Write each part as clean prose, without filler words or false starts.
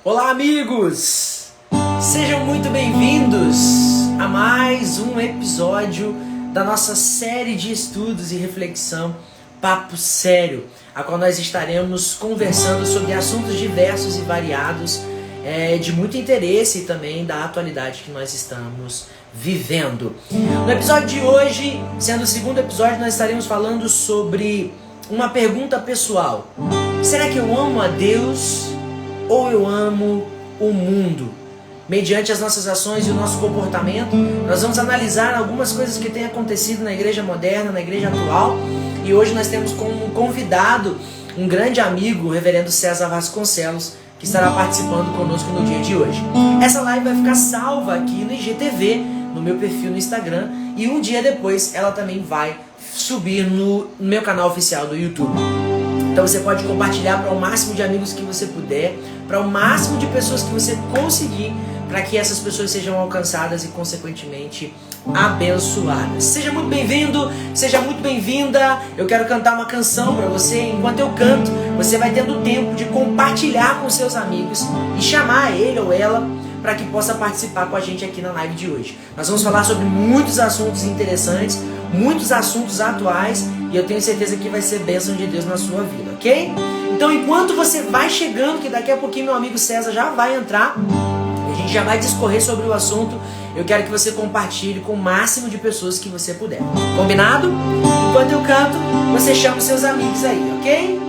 Olá, amigos! Sejam muito bem-vindos a mais um episódio da nossa série de estudos e reflexão Papo Sério, a qual nós estaremos conversando sobre assuntos diversos e variados, de muito interesse e também da atualidade que nós estamos vivendo. No episódio de hoje, sendo o segundo episódio, nós estaremos falando sobre uma pergunta pessoal. Será que eu amo a Deus ou eu amo o mundo? Mediante as nossas ações e o nosso comportamento, nós vamos analisar algumas coisas que têm acontecido na igreja moderna, na igreja atual. E hoje nós temos como convidado um grande amigo, o reverendo César Vasconcelos, que estará participando conosco no dia de hoje. Essa live vai ficar salva aqui no IGTV, no meu perfil no Instagram, e um dia depois ela também vai subir no meu canal oficial do YouTube. Então você pode compartilhar para o máximo de amigos que você puder, para o máximo de pessoas que você conseguir, para que essas pessoas sejam alcançadas e, consequentemente, abençoadas. Seja muito bem-vindo, seja muito bem-vinda. Eu quero cantar uma canção para você. Enquanto eu canto, você vai tendo tempo de compartilhar com seus amigos e chamar ele ou ela para que possa participar com a gente aqui na live de hoje. Nós vamos falar sobre muitos assuntos interessantes, muitos assuntos atuais, e eu tenho certeza que vai ser bênção de Deus na sua vida, ok? Então, enquanto você vai chegando, que daqui a pouquinho meu amigo César já vai entrar, a gente já vai discorrer sobre o assunto, eu quero que você compartilhe com o máximo de pessoas que você puder. Combinado? Enquanto eu canto, você chama os seus amigos aí, ok?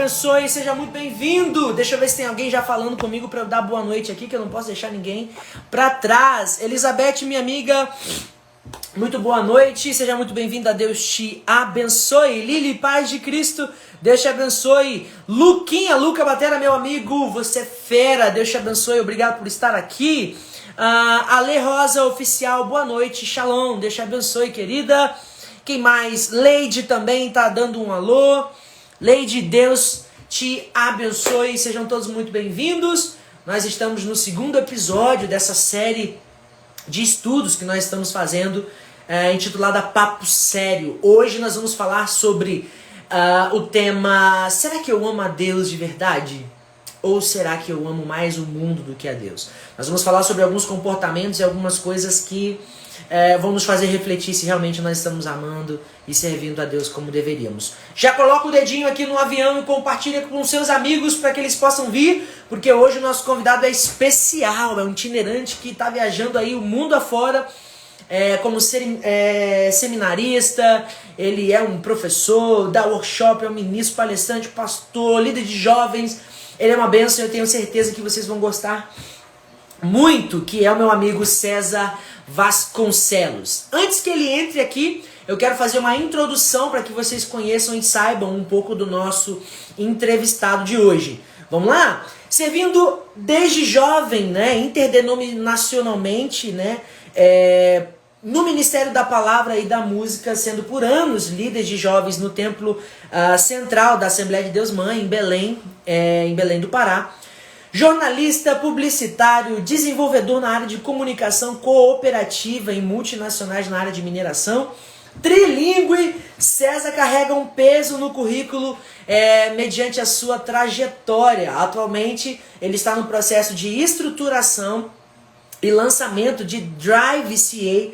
abençoe, seja muito bem-vindo. Deixa eu ver se tem alguém já falando comigo para eu dar boa noite aqui, que eu não posso deixar ninguém para trás. Elizabeth, minha amiga, muito boa noite, seja muito bem-vinda, Deus te abençoe. Lili, paz de Cristo, Deus te abençoe. Luca Batera, meu amigo, você é fera, Deus te abençoe, obrigado por estar aqui. Ale Rosa Oficial, boa noite, Shalom, Deus te abençoe, querida. Quem mais? Leide também tá dando um alô. Leide, Deus te abençoe, sejam todos muito bem-vindos. Nós estamos no segundo episódio dessa série de estudos que nós estamos fazendo, intitulada Papo Sério. Hoje nós vamos falar sobre o tema: será que eu amo a Deus de verdade? Ou será que eu amo mais o mundo do que a Deus? Nós vamos falar sobre alguns comportamentos e algumas coisas que vão nos fazer refletir se realmente nós estamos amando e servindo a Deus como deveríamos. Já coloca o dedinho aqui no avião e compartilha com seus amigos para que eles possam vir, porque hoje o nosso convidado é especial, é um itinerante que está viajando aí o mundo afora, como seminarista. Ele é um professor, dá workshop, é um ministro, palestrante, pastor, líder de jovens. Ele é uma bênção e eu tenho certeza que vocês vão gostar muito, que é o meu amigo César Vasconcelos. Antes que ele entre aqui, eu quero fazer uma introdução para que vocês conheçam e saibam um pouco do nosso entrevistado de hoje. Vamos lá? Servindo desde jovem, né, interdenominacionalmente, né, no Ministério da Palavra e da Música, sendo por anos líder de jovens no Templo Central da Assembleia de Deus Mãe, em Belém do Pará. Jornalista, publicitário, desenvolvedor na área de comunicação cooperativa em multinacionais na área de mineração. Trilingue, César carrega um peso no currículo mediante a sua trajetória. Atualmente, ele está no processo de estruturação e lançamento de Drive CA,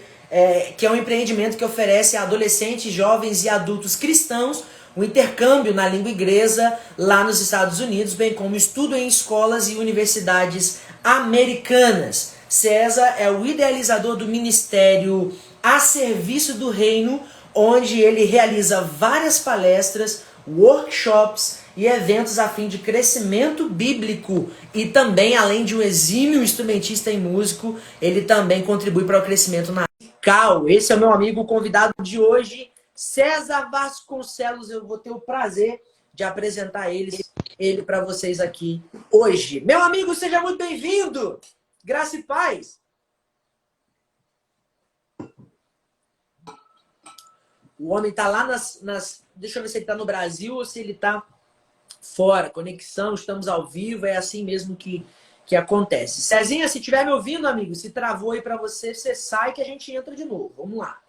que é um empreendimento que oferece a adolescentes, jovens e adultos cristãos um intercâmbio na língua inglesa lá nos Estados Unidos, bem como estudo em escolas e universidades americanas. César é o idealizador do ministério A Serviço do Reino, onde ele realiza várias palestras, workshops e eventos a fim de crescimento bíblico. E também, além de um exímio instrumentista e músico, ele também contribui para o crescimento na musical. Esse é o meu amigo convidado de hoje, César Vasconcelos. Eu vou ter o prazer de apresentar ele para vocês aqui hoje. Meu amigo, seja muito bem-vindo! Graça e paz! O homem está lá Deixa eu ver se ele está no Brasil ou se ele está fora. Conexão, estamos ao vivo, é assim mesmo que acontece. Cezinha, se estiver me ouvindo, amigo, se travou aí para você, você sai que a gente entra de novo. Vamos lá.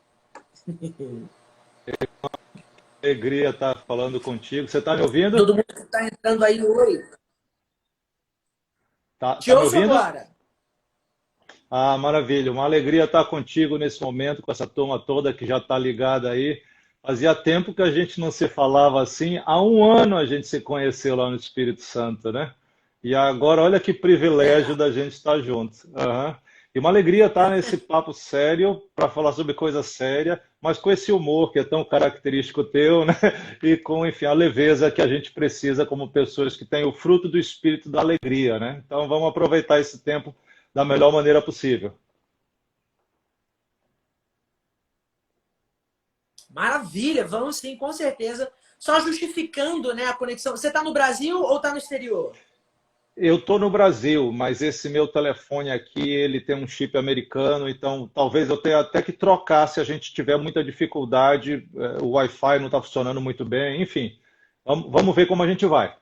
Alegria estar falando contigo. Você está me ouvindo? Todo mundo que está entrando aí, oi. Tá Te me ouço ouvindo? agora. Ah, maravilha. Uma alegria estar contigo nesse momento, com essa turma toda que já está ligada aí. Fazia tempo que a gente não se falava assim. Há um ano a gente se conheceu lá no Espírito Santo, né? E agora, olha que privilégio da gente estar junto. Aham. E uma alegria estar nesse papo sério, para falar sobre coisa séria, mas com esse humor que é tão característico teu, né? E com, enfim, a leveza que a gente precisa como pessoas que têm o fruto do espírito da alegria, né? Então vamos aproveitar esse tempo da melhor maneira possível. Maravilha, vamos sim, com certeza. Só justificando, né, a conexão. Você está no Brasil ou está no exterior? Eu estou no Brasil, mas esse meu telefone aqui, ele tem um chip americano, então talvez eu tenha até que trocar se a gente tiver muita dificuldade, o Wi-Fi não está funcionando muito bem, enfim. Vamos ver como a gente vai.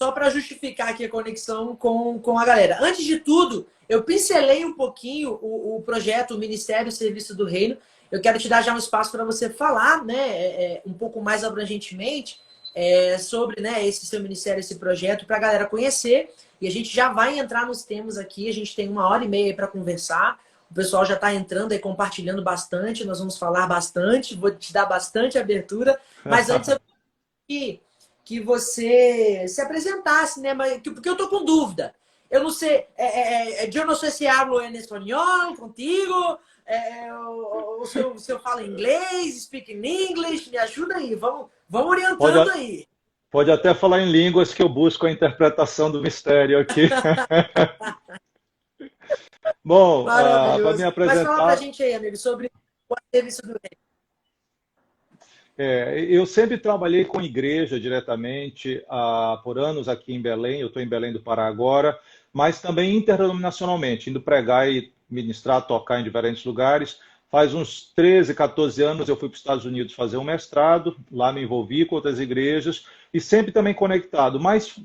Só para justificar aqui a conexão com a galera. Antes de tudo, eu pincelei um pouquinho o projeto, o Ministério Serviço do Reino. Eu quero te dar já um espaço para você falar, né, um pouco mais abrangentemente sobre, né, esse seu ministério, esse projeto, para a galera conhecer. E a gente já vai entrar nos temas aqui. A gente tem 1h30 para conversar. O pessoal já está entrando e compartilhando bastante. Nós vamos falar bastante. Vou te dar bastante abertura. Mas antes eu que você se apresentasse, né? Porque eu tô com dúvida. Eu não sei, eu não sei se hablo em espanhol contigo, ou se eu falo inglês, speak in English, me ajuda aí, vamos orientando aí. Pode até falar em línguas que eu busco a interpretação do mistério aqui. Bom, para me Maravilhoso. Mas fala pra apresentar, gente aí, amigo, sobre o serviço do reino. eu sempre trabalhei com igreja diretamente, por anos aqui em Belém, eu estou em Belém do Pará agora, mas também interdenominacionalmente, indo pregar e ministrar, tocar em diferentes lugares. Faz uns 13, 14 anos eu fui para os Estados Unidos fazer um mestrado, lá me envolvi com outras igrejas, e sempre também conectado, mas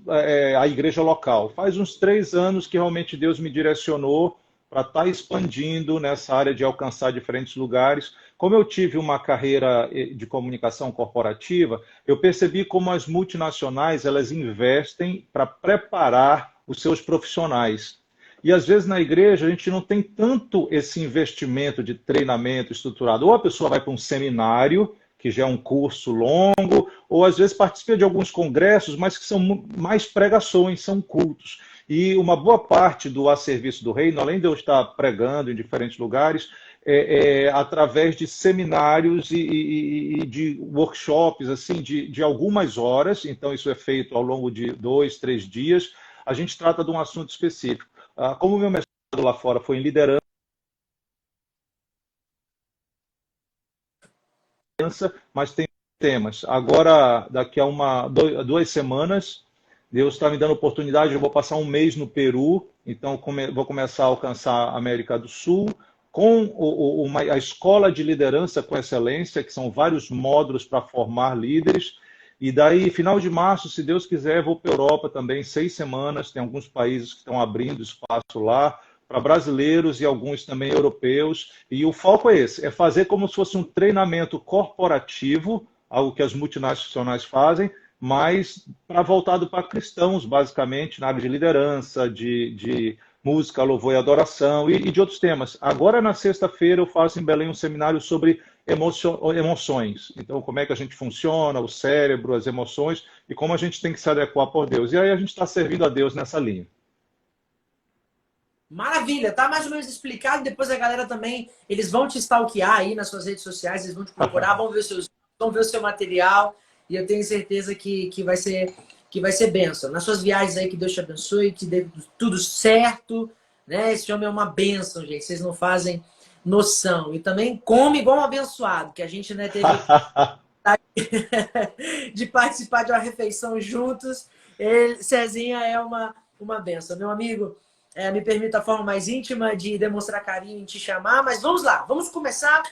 à igreja local. Faz uns 3 anos que realmente Deus me direcionou para estar expandindo nessa área de alcançar diferentes lugares. Como eu tive uma carreira de comunicação corporativa, eu percebi como as multinacionais elas investem para preparar os seus profissionais. E às vezes na igreja a gente não tem tanto esse investimento de treinamento estruturado. Ou a pessoa vai para um seminário, que já é um curso longo, ou às vezes participa de alguns congressos, mas que são mais pregações, são cultos. E uma boa parte do A Serviço do Reino, além de eu estar pregando em diferentes lugares, através de seminários e de workshops, assim, de algumas horas. Então, isso é feito ao longo de 2, 3 dias. A gente trata de um assunto específico. Como o meu mestrado lá fora foi em liderança, mas tem temas. Agora, daqui a 2 semanas, Deus está me dando oportunidade, eu vou passar um mês no Peru, então vou começar a alcançar a América do Sul, com a escola de liderança com excelência, que são vários módulos para formar líderes. E daí, final de março, se Deus quiser, vou para a Europa também, 6 semanas. Tem alguns países que estão abrindo espaço lá para brasileiros e alguns também europeus. E o foco é esse, é fazer como se fosse um treinamento corporativo, algo que as multinacionais fazem, mas voltado para cristãos, basicamente, na área de liderança, de música, louvor e adoração e de outros temas. Agora, na sexta-feira, eu faço em Belém um seminário sobre emoções. Então, como é que a gente funciona, o cérebro, as emoções e como a gente tem que se adequar por Deus. E aí a gente está servindo a Deus nessa linha. Maravilha, tá mais ou menos explicado. Depois a galera também, eles vão te stalkear aí nas suas redes sociais, eles vão te procurar, vão ver o seu material e eu tenho certeza que vai ser bênção. Nas suas viagens aí, que Deus te abençoe, que dê tudo certo, né? Esse homem é uma bênção, gente. Vocês não fazem noção. E também come igual um abençoado, que a gente, né, teve de participar de uma refeição juntos. Cezinha é uma benção. Meu amigo, me permita a forma mais íntima de demonstrar carinho em te chamar, mas vamos lá, vamos começar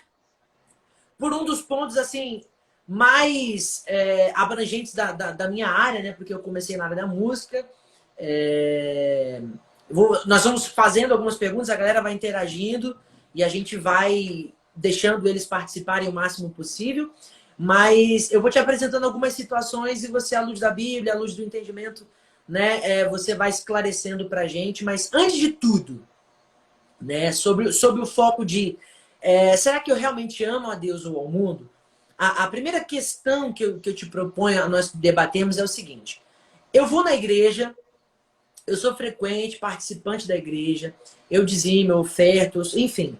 por um dos pontos assim mais abrangentes da minha área, né? Porque eu comecei na área da música. Nós vamos fazendo algumas perguntas, a galera vai interagindo e a gente vai deixando eles participarem o máximo possível. Mas eu vou te apresentando algumas situações e você, à luz da Bíblia, à luz do entendimento, né, você vai esclarecendo para a gente. Mas antes de tudo, né, sobre o foco de será que eu realmente amo a Deus ou ao mundo? A primeira questão que eu te proponho, nós debatemos, é o seguinte: eu vou na igreja, eu sou frequente, participante da igreja, eu dizimo, eu oferto, enfim,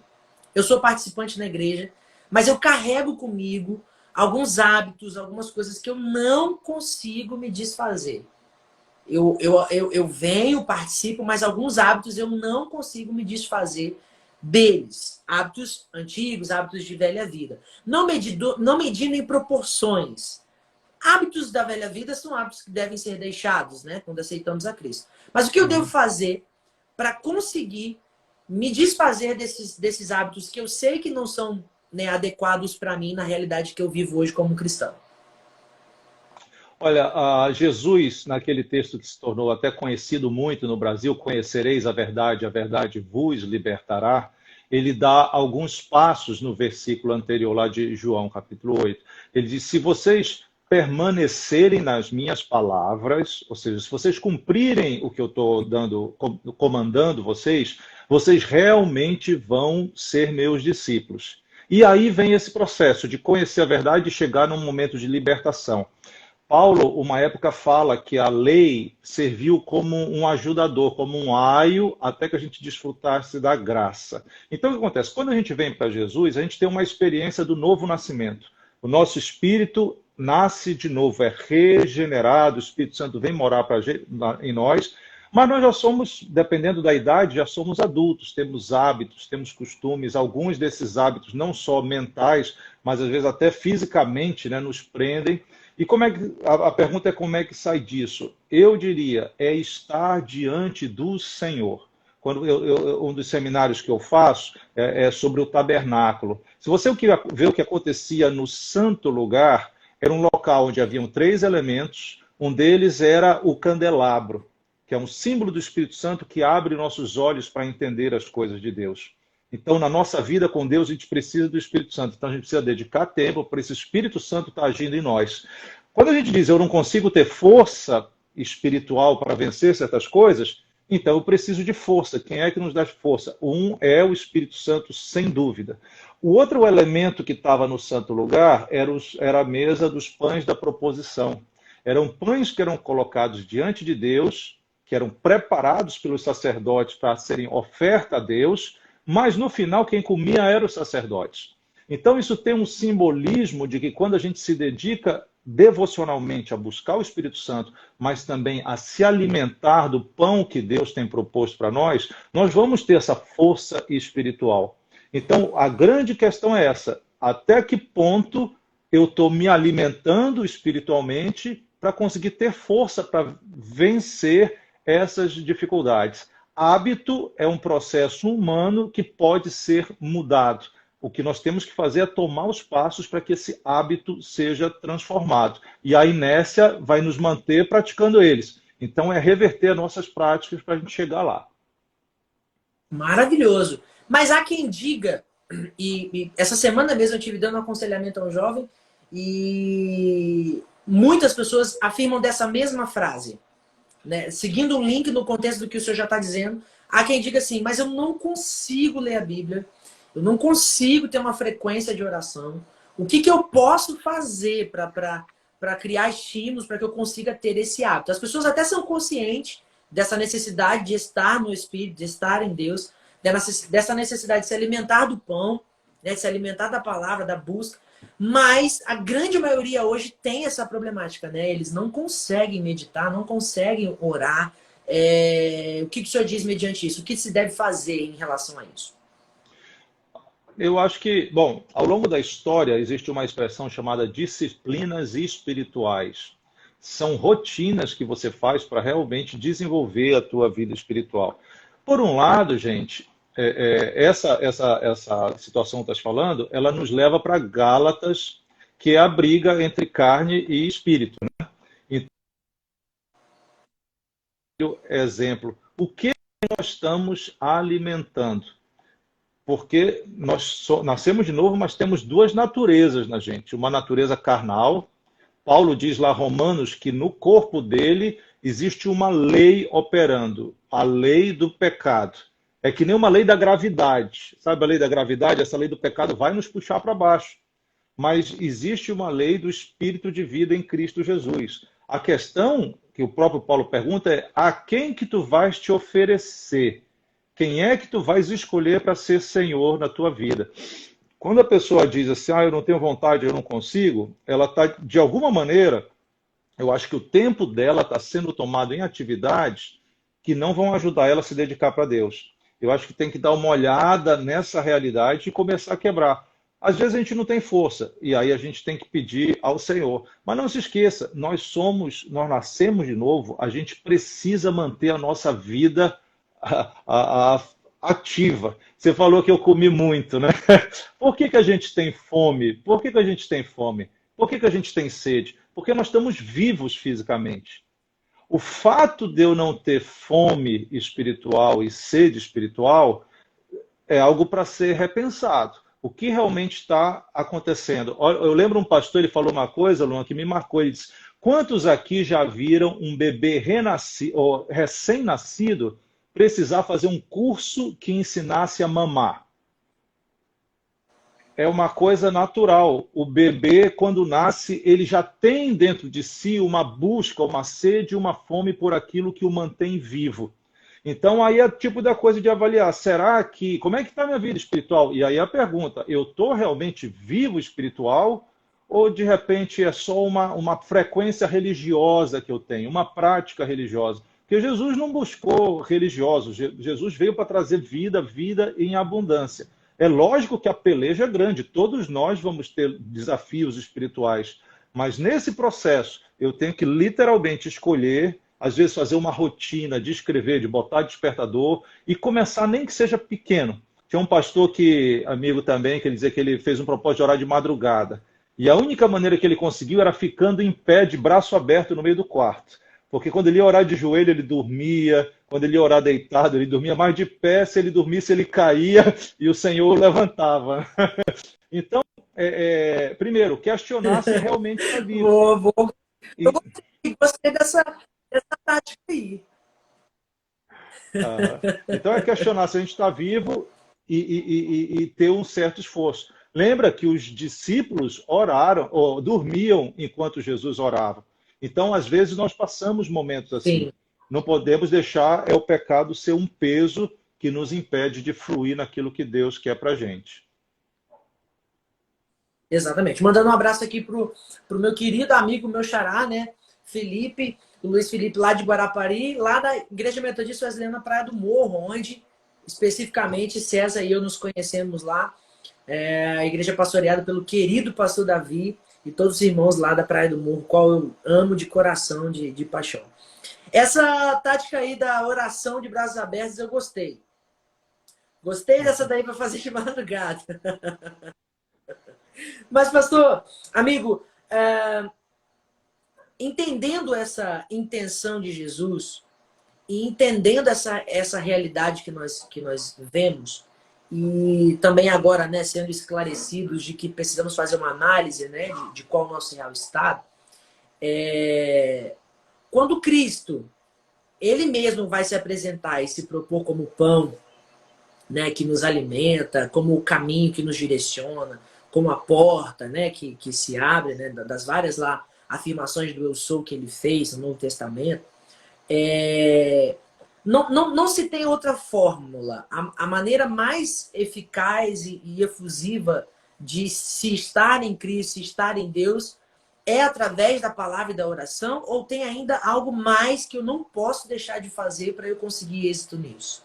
eu sou participante na igreja, mas eu carrego comigo alguns hábitos, algumas coisas que eu não consigo me desfazer. Eu venho, participo, mas alguns hábitos eu não consigo me desfazer deles. Hábitos antigos, hábitos de velha vida. Não medindo em proporções. Hábitos da velha vida são hábitos que devem ser deixados, né? Quando aceitamos a Cristo. Mas o que eu devo fazer para conseguir me desfazer desses hábitos que eu sei que não são, né, adequados para mim na realidade que eu vivo hoje como cristão? Olha, Jesus, naquele texto que se tornou até conhecido muito no Brasil, conhecereis a verdade vos libertará, ele dá alguns passos no versículo anterior lá de João, capítulo 8. Ele diz, se vocês permanecerem nas minhas palavras, ou seja, se vocês cumprirem o que eu estou comandando vocês, vocês realmente vão ser meus discípulos. E aí vem esse processo de conhecer a verdade e chegar num momento de libertação. Paulo, uma época, fala que a lei serviu como um ajudador, como um aio, até que a gente desfrutasse da graça. Então, o que acontece? Quando a gente vem para Jesus, a gente tem uma experiência do novo nascimento. O nosso espírito nasce de novo, é regenerado, o Espírito Santo vem morar em nós, mas nós já somos, dependendo da idade, já somos adultos, temos hábitos, temos costumes, alguns desses hábitos não só mentais, mas às vezes até fisicamente, né, nos prendem. E como é que, a pergunta é como é que sai disso? Eu diria, é estar diante do Senhor. Quando um dos seminários que eu faço é sobre o tabernáculo. Se você ver o que acontecia no santo lugar, era um local onde haviam 3 elementos, um deles era o candelabro, que é um símbolo do Espírito Santo que abre nossos olhos para entender as coisas de Deus. Então, na nossa vida com Deus, a gente precisa do Espírito Santo. Então, a gente precisa dedicar tempo para esse Espírito Santo estar agindo em nós. Quando a gente diz, eu não consigo ter força espiritual para vencer certas coisas, então eu preciso de força. Quem é que nos dá força? Um é o Espírito Santo, sem dúvida. O outro elemento que estava no santo lugar era a mesa dos pães da proposição. Eram pães que eram colocados diante de Deus, que eram preparados pelos sacerdotes para serem oferta a Deus, mas no final quem comia eram os sacerdotes. Então isso tem um simbolismo de que quando a gente se dedica devocionalmente a buscar o Espírito Santo, mas também a se alimentar do pão que Deus tem proposto para nós, nós vamos ter essa força espiritual. Então a grande questão é essa: até que ponto eu estou me alimentando espiritualmente para conseguir ter força para vencer essas dificuldades? Hábito é um processo humano que pode ser mudado. O que nós temos que fazer é tomar os passos para que esse hábito seja transformado. E a inércia vai nos manter praticando eles. Então é reverter nossas práticas para a gente chegar lá. Maravilhoso. Mas há quem diga, e essa semana mesmo eu estive dando um aconselhamento a um jovem, e muitas pessoas afirmam dessa mesma frase, né? Seguindo um link no contexto do que o senhor já está dizendo, há quem diga assim, mas eu não consigo ler a Bíblia, eu não consigo ter uma frequência de oração. O que eu posso fazer para criar estímulos para que eu consiga ter esse hábito? As pessoas até são conscientes dessa necessidade de estar no Espírito, de estar em Deus, dessa necessidade de se alimentar do pão, né, de se alimentar da palavra, da busca. Mas a grande maioria hoje tem essa problemática, né? Eles não conseguem meditar, não conseguem orar. O que o senhor diz mediante isso? O que se deve fazer em relação a isso? Eu acho que, bom, ao longo da história existe uma expressão chamada disciplinas espirituais. São rotinas que você faz para realmente desenvolver a tua vida espiritual. Por um lado, gente, essa situação que estás falando, ela nos leva para Gálatas, que é a briga entre carne e espírito, né? Então, exemplo, o que nós estamos alimentando? Porque nós nascemos de novo, mas temos 2 naturezas na gente. Uma natureza carnal. Paulo diz lá, Romanos, que no corpo dele existe uma lei operando, a lei do pecado. É que nem uma lei da gravidade. Sabe a lei da gravidade? Essa lei do pecado vai nos puxar para baixo. Mas existe uma lei do espírito de vida em Cristo Jesus. A questão que o próprio Paulo pergunta é: a quem que tu vais te oferecer? Quem é que tu vais escolher para ser Senhor na tua vida? Quando a pessoa diz assim, eu não tenho vontade, eu não consigo, ela está, de alguma maneira, eu acho que o tempo dela está sendo tomado em atividades que não vão ajudar ela a se dedicar para Deus. Eu acho que tem que dar uma olhada nessa realidade e começar a quebrar. Às vezes a gente não tem força, e aí a gente tem que pedir ao Senhor. Mas não se esqueça, nós nascemos de novo, a gente precisa manter a nossa vida ativa. Você falou que eu comi muito, né? Por que a gente tem fome? Por que a gente tem fome? Por que a gente tem sede? Porque nós estamos vivos fisicamente. O fato de eu não ter fome espiritual e sede espiritual é algo para ser repensado. O que realmente está acontecendo? Eu lembro um pastor, ele falou uma coisa, Luan, que me marcou. Ele disse: quantos aqui já viram um bebê recém-nascido precisar fazer um curso que ensinasse a mamar? É uma coisa natural. O bebê, quando nasce, ele já tem dentro de si uma busca, uma sede, uma fome por aquilo que o mantém vivo. Então, aí é o tipo da coisa de avaliar. Será que... Como é que está a minha vida espiritual? E aí a pergunta, eu estou realmente vivo espiritual? ou de repente é só uma frequência religiosa que eu tenho, uma prática religiosa? Porque Jesus não buscou religiosos, Jesus veio para trazer vida, vida em abundância. É lógico que a peleja é grande, todos nós vamos ter desafios espirituais, mas nesse processo eu tenho que literalmente escolher, às vezes fazer uma rotina de escrever, de botar despertador e começar, nem que seja pequeno. Tinha um pastor amigo também, que ele dizia que ele fez um propósito de orar de madrugada. E a única maneira que ele conseguiu era ficando em pé, de braço aberto no meio do quarto. Porque quando ele ia orar de joelho, ele dormia. Quando ele ia orar deitado, ele dormia. Mas de pé, se ele dormisse, ele caía e o Senhor o levantava. Então, primeiro, questionar se realmente está vivo. Eu gostei dessa tática aí. Então, é questionar se a gente está vivo e ter um certo esforço. Lembra que os discípulos oraram, ou dormiam enquanto Jesus orava. Então, às vezes, nós passamos momentos assim. Sim. Não podemos deixar o pecado ser um peso que nos impede de fluir naquilo que Deus quer para a gente. Exatamente. Mandando um abraço aqui pro meu querido amigo, meu xará, né? Felipe, o Luiz Felipe, lá de Guarapari, lá da Igreja Metodista Wesleyana Praia do Morro, onde, especificamente, César e eu nos conhecemos lá. A igreja pastoreada pelo querido pastor Davi e todos os irmãos lá da Praia do Morro, qual eu amo de coração, de paixão. Essa tática aí da oração de braços abertos eu gostei. Gostei dessa daí para fazer de madrugada. Mas, pastor, amigo, entendendo essa intenção de Jesus e entendendo essa realidade que nós vemos, e também agora, né, sendo esclarecidos de que precisamos fazer uma análise, né, de qual é o nosso real estado, quando Cristo, ele mesmo vai se apresentar e se propor como pão, né, que nos alimenta, como o caminho que nos direciona, como a porta, né, que se abre, né, das várias lá afirmações do eu sou que ele fez no Novo Testamento, não se tem outra fórmula. A maneira mais eficaz e efusiva de se estar em Cristo, se estar em Deus, é através da palavra e da oração, ou tem ainda algo mais que eu não posso deixar de fazer para eu conseguir êxito nisso?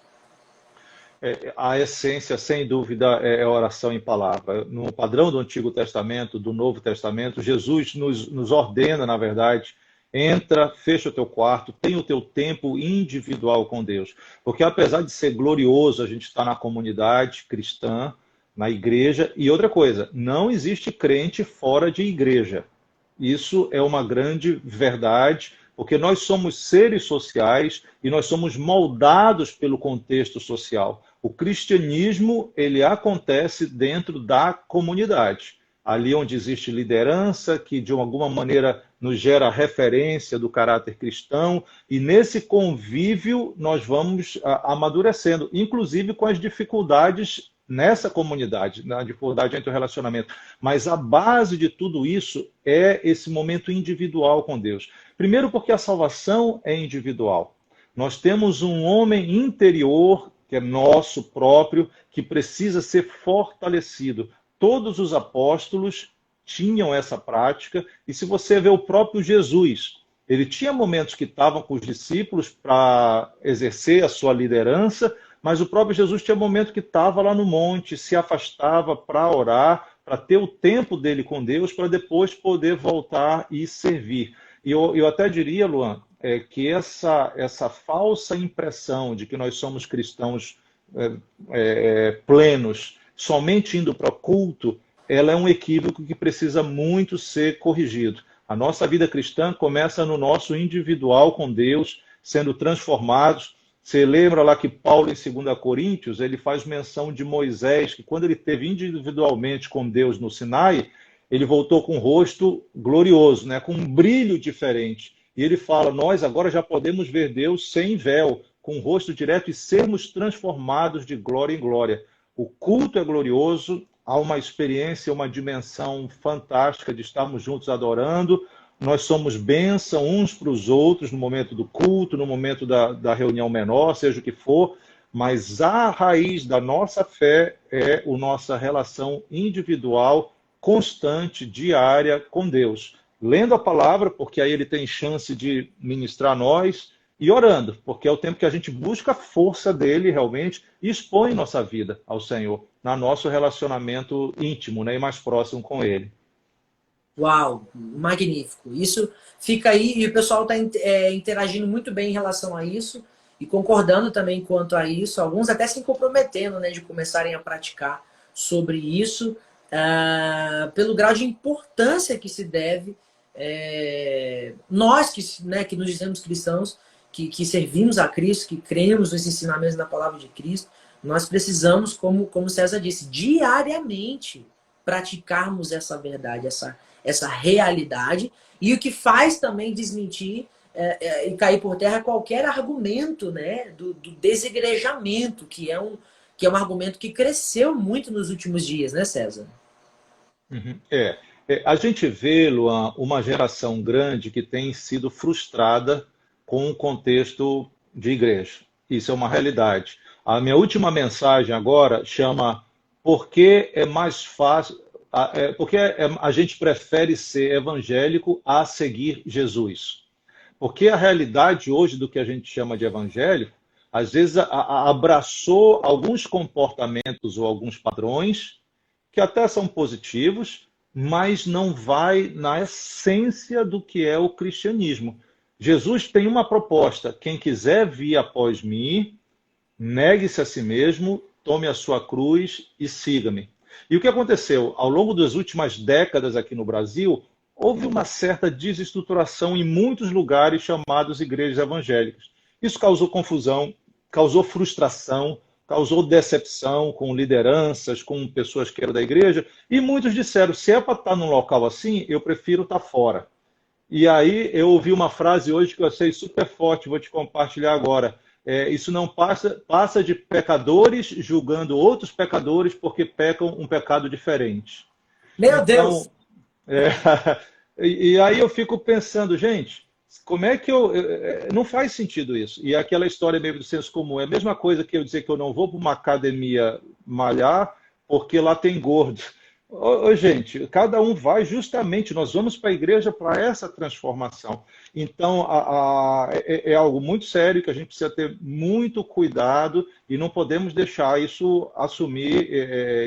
A essência, sem dúvida, é a oração em palavra. No padrão do Antigo Testamento, do Novo Testamento, Jesus nos ordena, na verdade, entra, fecha o teu quarto, tem o teu tempo individual com Deus. Porque apesar de ser glorioso a gente estar na comunidade cristã, na igreja, e outra coisa, não existe crente fora de igreja. Isso é uma grande verdade, porque nós somos seres sociais e nós somos moldados pelo contexto social. O cristianismo, ele acontece dentro da comunidade. Ali onde existe liderança, que de alguma maneira nos gera referência do caráter cristão, e nesse convívio nós vamos amadurecendo, inclusive com as dificuldades nessa comunidade, na dificuldade entre o relacionamento. Mas a base de tudo isso é esse momento individual com Deus. Primeiro porque a salvação é individual. Nós temos um homem interior, que é nosso próprio, que precisa ser fortalecido. Todos os apóstolos tinham essa prática, e se você vê o próprio Jesus, ele tinha momentos que estavam com os discípulos para exercer a sua liderança, mas o próprio Jesus tinha momento que estava lá no monte, se afastava para orar, para ter o tempo dele com Deus, para depois poder voltar e servir. E eu até diria, Luan, que essa falsa impressão de que nós somos cristãos plenos, somente indo para o culto, ela é um equívoco que precisa muito ser corrigido. A nossa vida cristã começa no nosso individual com Deus, sendo transformados. Você lembra lá que Paulo, em 2 Coríntios, ele faz menção de Moisés, que quando ele esteve individualmente com Deus no Sinai, ele voltou com um rosto glorioso, né, com um brilho diferente. E ele fala, nós agora já podemos ver Deus sem véu, com um rosto direto e sermos transformados de glória em glória. O culto é glorioso, há uma experiência, uma dimensão fantástica de estarmos juntos adorando. Nós somos bênção uns para os outros no momento do culto, no momento da reunião menor, seja o que for, mas a raiz da nossa fé é a nossa relação individual constante, diária com Deus. Lendo a palavra, porque aí ele tem chance de ministrar a nós, e orando, porque é o tempo que a gente busca a força dele realmente e expõe nossa vida ao Senhor, no nosso relacionamento íntimo, né, e mais próximo com ele. Uau, magnífico. Isso fica aí e o pessoal está interagindo muito bem em relação a isso e concordando também quanto a isso. Alguns até se comprometendo, né, de começarem a praticar sobre isso, pelo grau de importância que se deve. Nós que nos dizemos cristãos, que servimos a Cristo, que cremos nos ensinamentos da palavra de Cristo, nós precisamos, como César disse, diariamente praticarmos essa verdade, essa realidade, e o que faz também desmentir e cair por terra qualquer argumento, né, do desigrejamento, que é um argumento que cresceu muito nos últimos dias, né, César? Uhum. A gente vê, Luan, uma geração grande que tem sido frustrada com o contexto de igreja. Isso é uma realidade. A minha última mensagem agora chama Por que é mais fácil, porque a gente prefere ser evangélico a seguir Jesus. Porque a realidade hoje do que a gente chama de evangélico, às vezes abraçou alguns comportamentos ou alguns padrões que até são positivos, mas não vai na essência do que é o cristianismo. Jesus tem uma proposta: quem quiser vir após mim, negue-se a si mesmo, tome a sua cruz e siga-me. E o que aconteceu? Ao longo das últimas décadas aqui no Brasil, houve uma certa desestruturação em muitos lugares chamados igrejas evangélicas. Isso causou confusão, causou frustração, causou decepção com lideranças, com pessoas que eram da igreja, e muitos disseram: se é para estar num local assim, eu prefiro estar fora. E aí eu ouvi uma frase hoje que eu achei super forte, vou te compartilhar agora. Isso não passa de pecadores julgando outros pecadores porque pecam um pecado diferente. Meu Então, Deus! é, e aí eu fico pensando, gente, como é que eu... Não faz sentido isso. E aquela história meio do senso comum. É a mesma coisa que eu dizer que eu não vou para uma academia malhar porque lá tem gordo. Gente, cada um vai justamente, nós vamos para a igreja para essa transformação. Então, é algo muito sério que a gente precisa ter muito cuidado e não podemos deixar isso assumir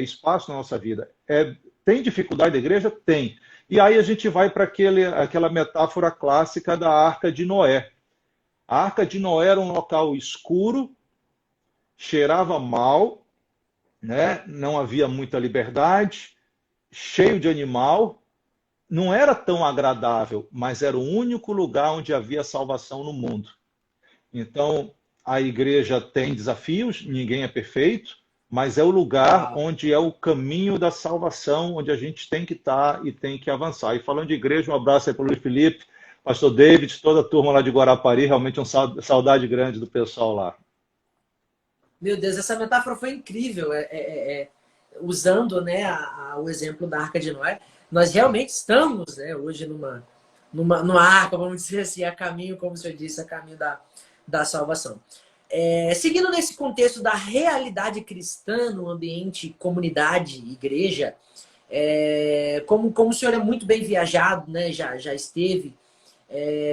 espaço na nossa vida. Tem dificuldade da igreja? Tem. E aí a gente vai para aquela metáfora clássica da Arca de Noé. A Arca de Noé era um local escuro, cheirava mal, né? Não havia muita liberdade, cheio de animal, não era tão agradável, mas era o único lugar onde havia salvação no mundo. Então, a igreja tem desafios, ninguém é perfeito, mas é o lugar onde é o caminho da salvação, onde a gente tem que estar e tem que avançar. E falando de igreja, um abraço aí para o Luiz Felipe, pastor David, toda a turma lá de Guarapari, realmente uma saudade grande do pessoal lá. Meu Deus, essa metáfora foi incrível. Usando, né, o exemplo da Arca de Noé, nós realmente estamos, né, hoje numa arca, vamos dizer assim, a caminho, como o senhor disse, a caminho da salvação. Seguindo nesse contexto da realidade cristã no ambiente comunidade, igreja, como o senhor é muito bem viajado, né, já esteve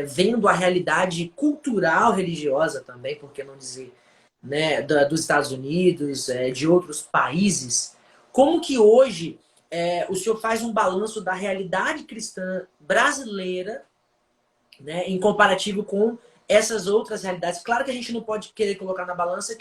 vendo a realidade cultural religiosa também, por que não dizer, né, dos Estados Unidos, de outros países, como que hoje o senhor faz um balanço da realidade cristã brasileira, né, em comparativo com essas outras realidades? Claro que a gente não pode querer colocar na balança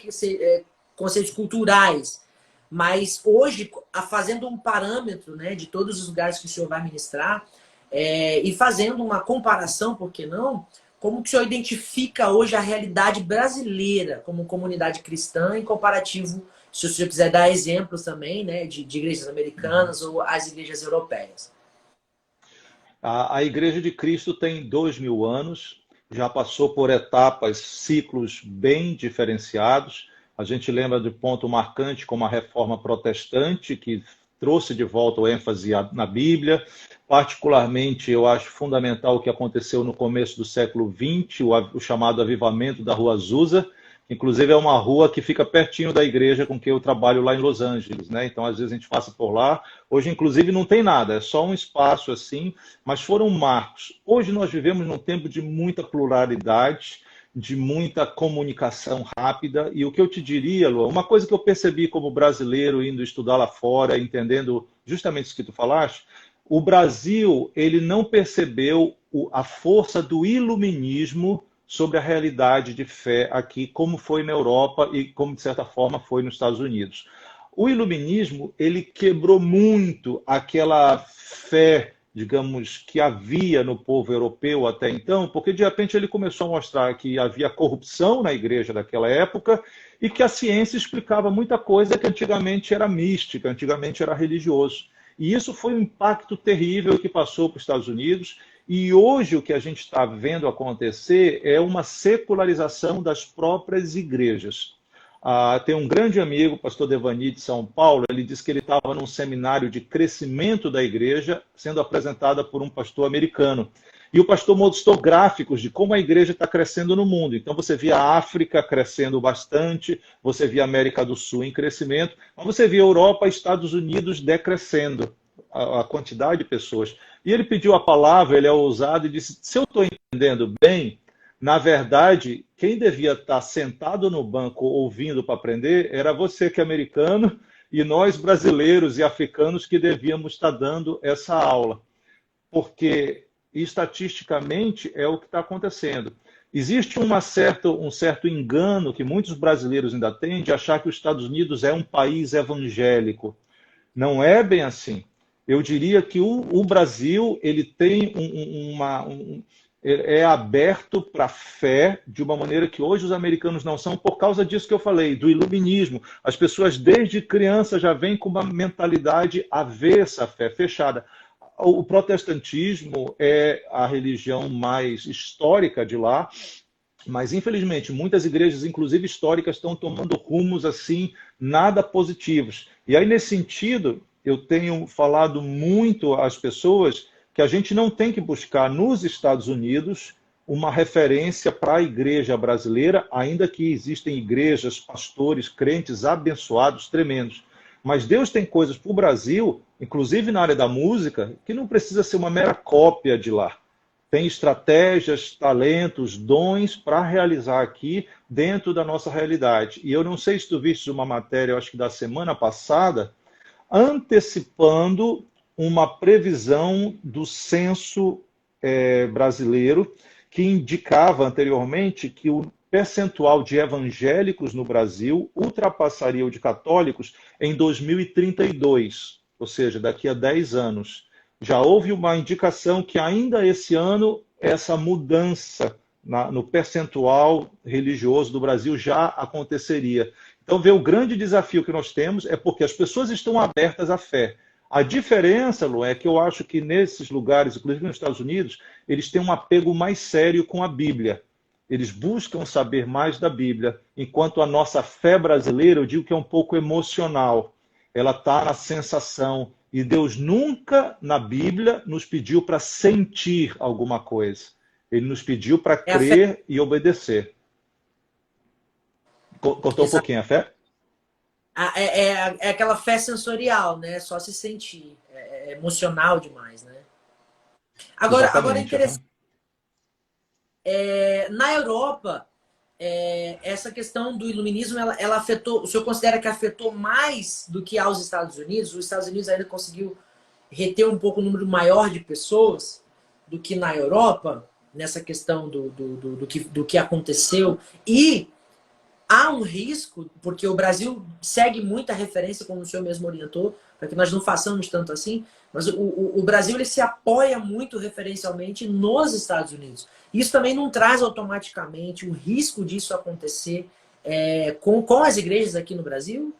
conceitos culturais, mas hoje, fazendo um parâmetro, né, de todos os lugares que o senhor vai ministrar, e fazendo uma comparação, por que não? Como que o senhor identifica hoje a realidade brasileira como comunidade cristã em comparativo, se o senhor quiser dar exemplos também, né, de igrejas americanas ou as igrejas europeias? A Igreja de Cristo tem 2000 anos, já passou por etapas, ciclos bem diferenciados. A gente lembra de ponto marcante como a Reforma Protestante, que trouxe de volta o ênfase na Bíblia. Particularmente, eu acho fundamental o que aconteceu no começo do século XX, o chamado avivamento da Rua Azusa, Inclusive, é uma rua que fica pertinho da igreja com que eu trabalho lá em Los Angeles, né? Então, às vezes, a gente passa por lá. Hoje, inclusive, não tem nada, é só um espaço assim, mas foram marcos. Hoje, nós vivemos num tempo de muita pluralidade, de muita comunicação rápida. E o que eu te diria, Lu, uma coisa que eu percebi como brasileiro indo estudar lá fora, entendendo justamente isso que tu falaste, o Brasil, ele não percebeu a força do iluminismo sobre a realidade de fé aqui, como foi na Europa e como, de certa forma, foi nos Estados Unidos. O iluminismo, ele quebrou muito aquela fé, digamos, que havia no povo europeu até então, porque, de repente, ele começou a mostrar que havia corrupção na igreja daquela época e que a ciência explicava muita coisa que antigamente era mística, antigamente era religioso. E isso foi um impacto terrível que passou para os Estados Unidos. E hoje o que a gente está vendo acontecer é uma secularização das próprias igrejas. Tem um grande amigo, o pastor Devani de São Paulo, ele disse que ele estava num seminário de crescimento da igreja, sendo apresentada por um pastor americano. E o pastor mostrou gráficos de como a igreja está crescendo no mundo. Então você via a África crescendo bastante, você via a América do Sul em crescimento, mas você via a Europa e Estados Unidos decrescendo a quantidade de pessoas. E ele pediu a palavra, ele é ousado e disse, se eu estou entendendo bem, na verdade, quem devia estar sentado no banco ouvindo para aprender era você que é americano e nós brasileiros e africanos que devíamos estar dando essa aula. Porque estatisticamente é o que está acontecendo. Existe um certo engano que muitos brasileiros ainda têm de achar que os Estados Unidos é um país evangélico. Não é bem assim. Eu diria que o Brasil ele tem é aberto para a fé de uma maneira que hoje os americanos não são, por causa disso que eu falei, do iluminismo. As pessoas desde criança já vêm com uma mentalidade avessa à fé, fechada. O protestantismo é a religião mais histórica de lá, mas infelizmente muitas igrejas, inclusive históricas, estão tomando rumos assim nada positivos. E aí nesse sentido, eu tenho falado muito às pessoas que a gente não tem que buscar nos Estados Unidos uma referência para a igreja brasileira, ainda que existem igrejas, pastores, crentes abençoados, tremendos. Mas Deus tem coisas para o Brasil, inclusive na área da música, que não precisa ser uma mera cópia de lá. Tem estratégias, talentos, dons para realizar aqui dentro da nossa realidade. E eu não sei se tu viste uma matéria, eu acho que da semana passada, antecipando uma previsão do censo brasileiro, que indicava anteriormente que o percentual de evangélicos no Brasil ultrapassaria o de católicos em 2032, ou seja, daqui a 10 anos. Já houve uma indicação que ainda esse ano essa mudança no percentual religioso do Brasil já aconteceria. Então, o grande desafio que nós temos é porque as pessoas estão abertas à fé. A diferença, Lu, é que eu acho que nesses lugares, inclusive nos Estados Unidos, eles têm um apego mais sério com a Bíblia. Eles buscam saber mais da Bíblia, enquanto a nossa fé brasileira, eu digo que é um pouco emocional. Ela está na sensação. E Deus nunca, na Bíblia, nos pediu para sentir alguma coisa. Ele nos pediu para crer e obedecer. Cortou um pouquinho a fé? É aquela fé sensorial, né? Só se sentir. É emocional demais, né? Agora é interessante. Na Europa, essa questão do iluminismo, ela afetou. O senhor considera que afetou mais do que aos Estados Unidos? Os Estados Unidos ainda conseguiu reter um pouco o número maior de pessoas do que na Europa, nessa questão do que aconteceu. E há um risco, porque o Brasil segue muita referência, como o senhor mesmo orientou, para que nós não façamos tanto assim, mas o Brasil ele se apoia muito referencialmente nos Estados Unidos. Isso também não traz automaticamente o risco disso acontecer com as igrejas aqui no Brasil?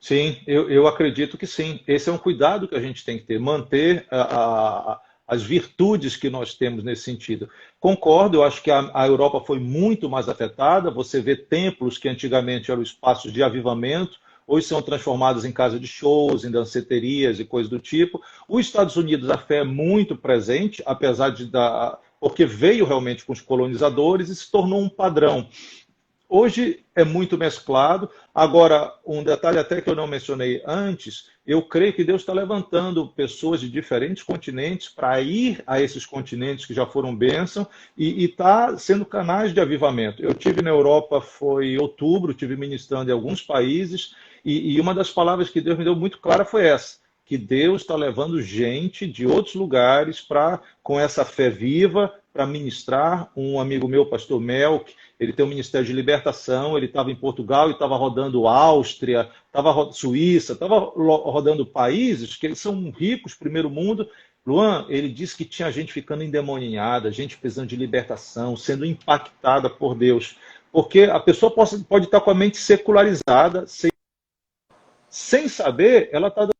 Sim, eu acredito que sim. Esse é um cuidado que a gente tem que ter, manter as virtudes que nós temos nesse sentido. Concordo, eu acho que a Europa foi muito mais afetada. Você vê templos que antigamente eram espaços de avivamento, hoje são transformados em casa de shows, em danceterias e coisas do tipo. Os Estados Unidos, a fé é muito presente, apesar porque veio realmente com os colonizadores e se tornou um padrão. Hoje é muito mesclado. Agora, um detalhe até que eu não mencionei antes, eu creio que Deus está levantando pessoas de diferentes continentes para ir a esses continentes que já foram bênção e está sendo canais de avivamento. Eu tive na Europa, foi em outubro, tive ministrando em alguns países e uma das palavras que Deus me deu muito clara foi essa, que Deus está levando gente de outros lugares para, com essa fé viva, para ministrar. Um amigo meu, pastor Melk, ele tem um ministério de libertação, ele estava em Portugal e estava rodando Áustria, estava Suíça, estava rodando países que eles são ricos, primeiro mundo. Luan, ele disse que tinha gente ficando endemoniada, gente precisando de libertação, sendo impactada por Deus. Porque a pessoa pode estar com a mente secularizada, sem saber, ela está dando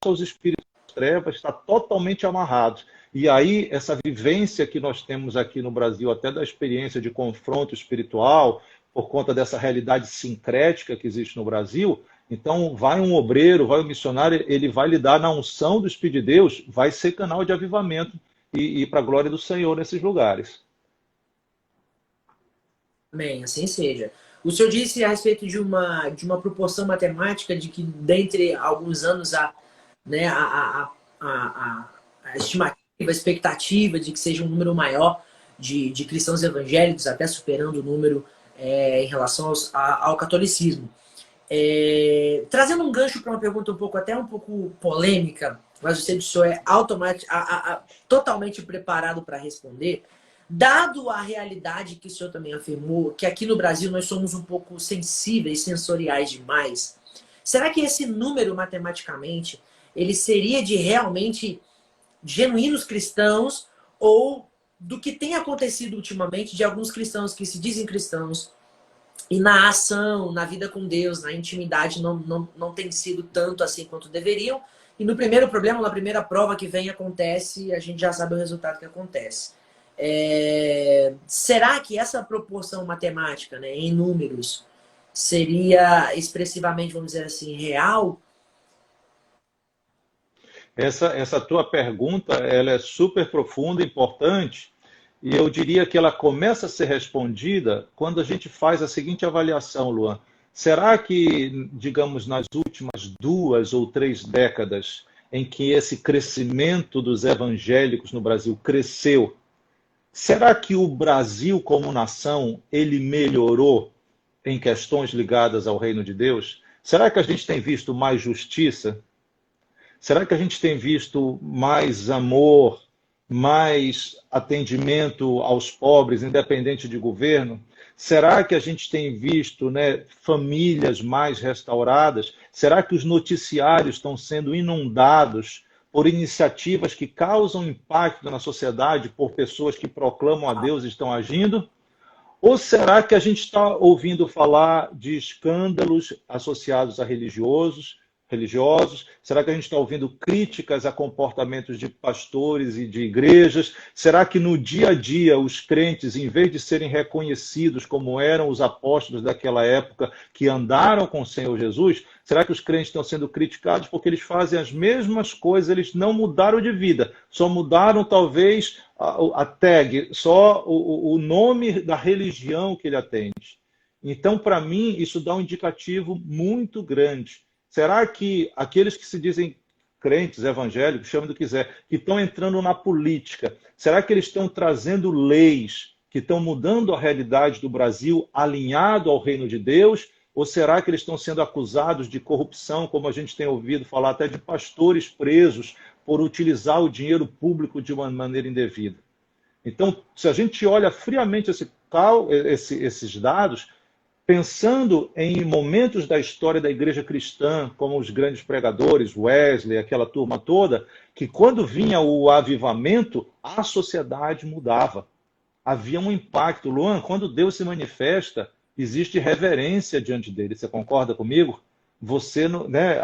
aos espíritos das trevas, está totalmente amarrado. E aí, essa vivência que nós temos aqui no Brasil, até da experiência de confronto espiritual, por conta dessa realidade sincrética que existe no Brasil, então vai um obreiro, vai um missionário, ele vai lidar na unção do Espírito de Deus, vai ser canal de avivamento e para a glória do Senhor nesses lugares. Amém, assim seja. O senhor disse a respeito de uma proporção matemática de que, dentre alguns anos, né, a estimativa, a expectativa de que seja um número maior de cristãos evangélicos, até superando o número em relação ao catolicismo. Trazendo um gancho para uma pergunta até um pouco polêmica, mas eu sei que o senhor é totalmente preparado para responder. Dado a realidade que o senhor também afirmou, que aqui no Brasil nós somos um pouco sensíveis, sensoriais demais, será que esse número, matematicamente, ele seria de realmente genuínos cristãos ou do que tem acontecido ultimamente de alguns cristãos que se dizem cristãos e na ação, na vida com Deus, na intimidade, não tem sido tanto assim quanto deveriam? E no primeiro problema, na primeira prova que vem, acontece, a gente já sabe o resultado que acontece. Será que essa proporção matemática, né, em números, seria expressivamente, vamos dizer assim, real? Essa tua pergunta, ela é super profunda, importante, e eu diria que ela começa a ser respondida quando a gente faz a seguinte avaliação, Luan. Será que, digamos, nas últimas 2 ou 3 décadas em que esse crescimento dos evangélicos no Brasil cresceu, será que o Brasil como nação, ele melhorou em questões ligadas ao reino de Deus? Será que a gente tem visto mais justiça? Será que a gente tem visto mais amor, mais atendimento aos pobres, independente de governo? Será que a gente tem visto, né, famílias mais restauradas? Será que os noticiários estão sendo inundados por iniciativas que causam impacto na sociedade, por pessoas que proclamam a Deus e estão agindo? Ou será que a gente está ouvindo falar de escândalos associados a religiosos? Será que a gente está ouvindo críticas a comportamentos de pastores e de igrejas? Será que no dia a dia os crentes, em vez de serem reconhecidos como eram os apóstolos daquela época que andaram com o Senhor Jesus, será que os crentes estão sendo criticados porque eles fazem as mesmas coisas, eles não mudaram de vida, só mudaram talvez a tag, só o nome da religião que ele atende? Então, para mim, isso dá um indicativo muito grande. Será que aqueles que se dizem crentes, evangélicos, chame do que quiser, que estão entrando na política, será que eles estão trazendo leis que estão mudando a realidade do Brasil alinhado ao reino de Deus? Ou será que eles estão sendo acusados de corrupção, como a gente tem ouvido falar até de pastores presos por utilizar o dinheiro público de uma maneira indevida? Então, se a gente olha friamente esses dados, pensando em momentos da história da igreja cristã, como os grandes pregadores, Wesley, aquela turma toda, que quando vinha o avivamento, a sociedade mudava. Havia um impacto. Luan, quando Deus se manifesta, existe reverência diante dele. Você concorda comigo? Você, né,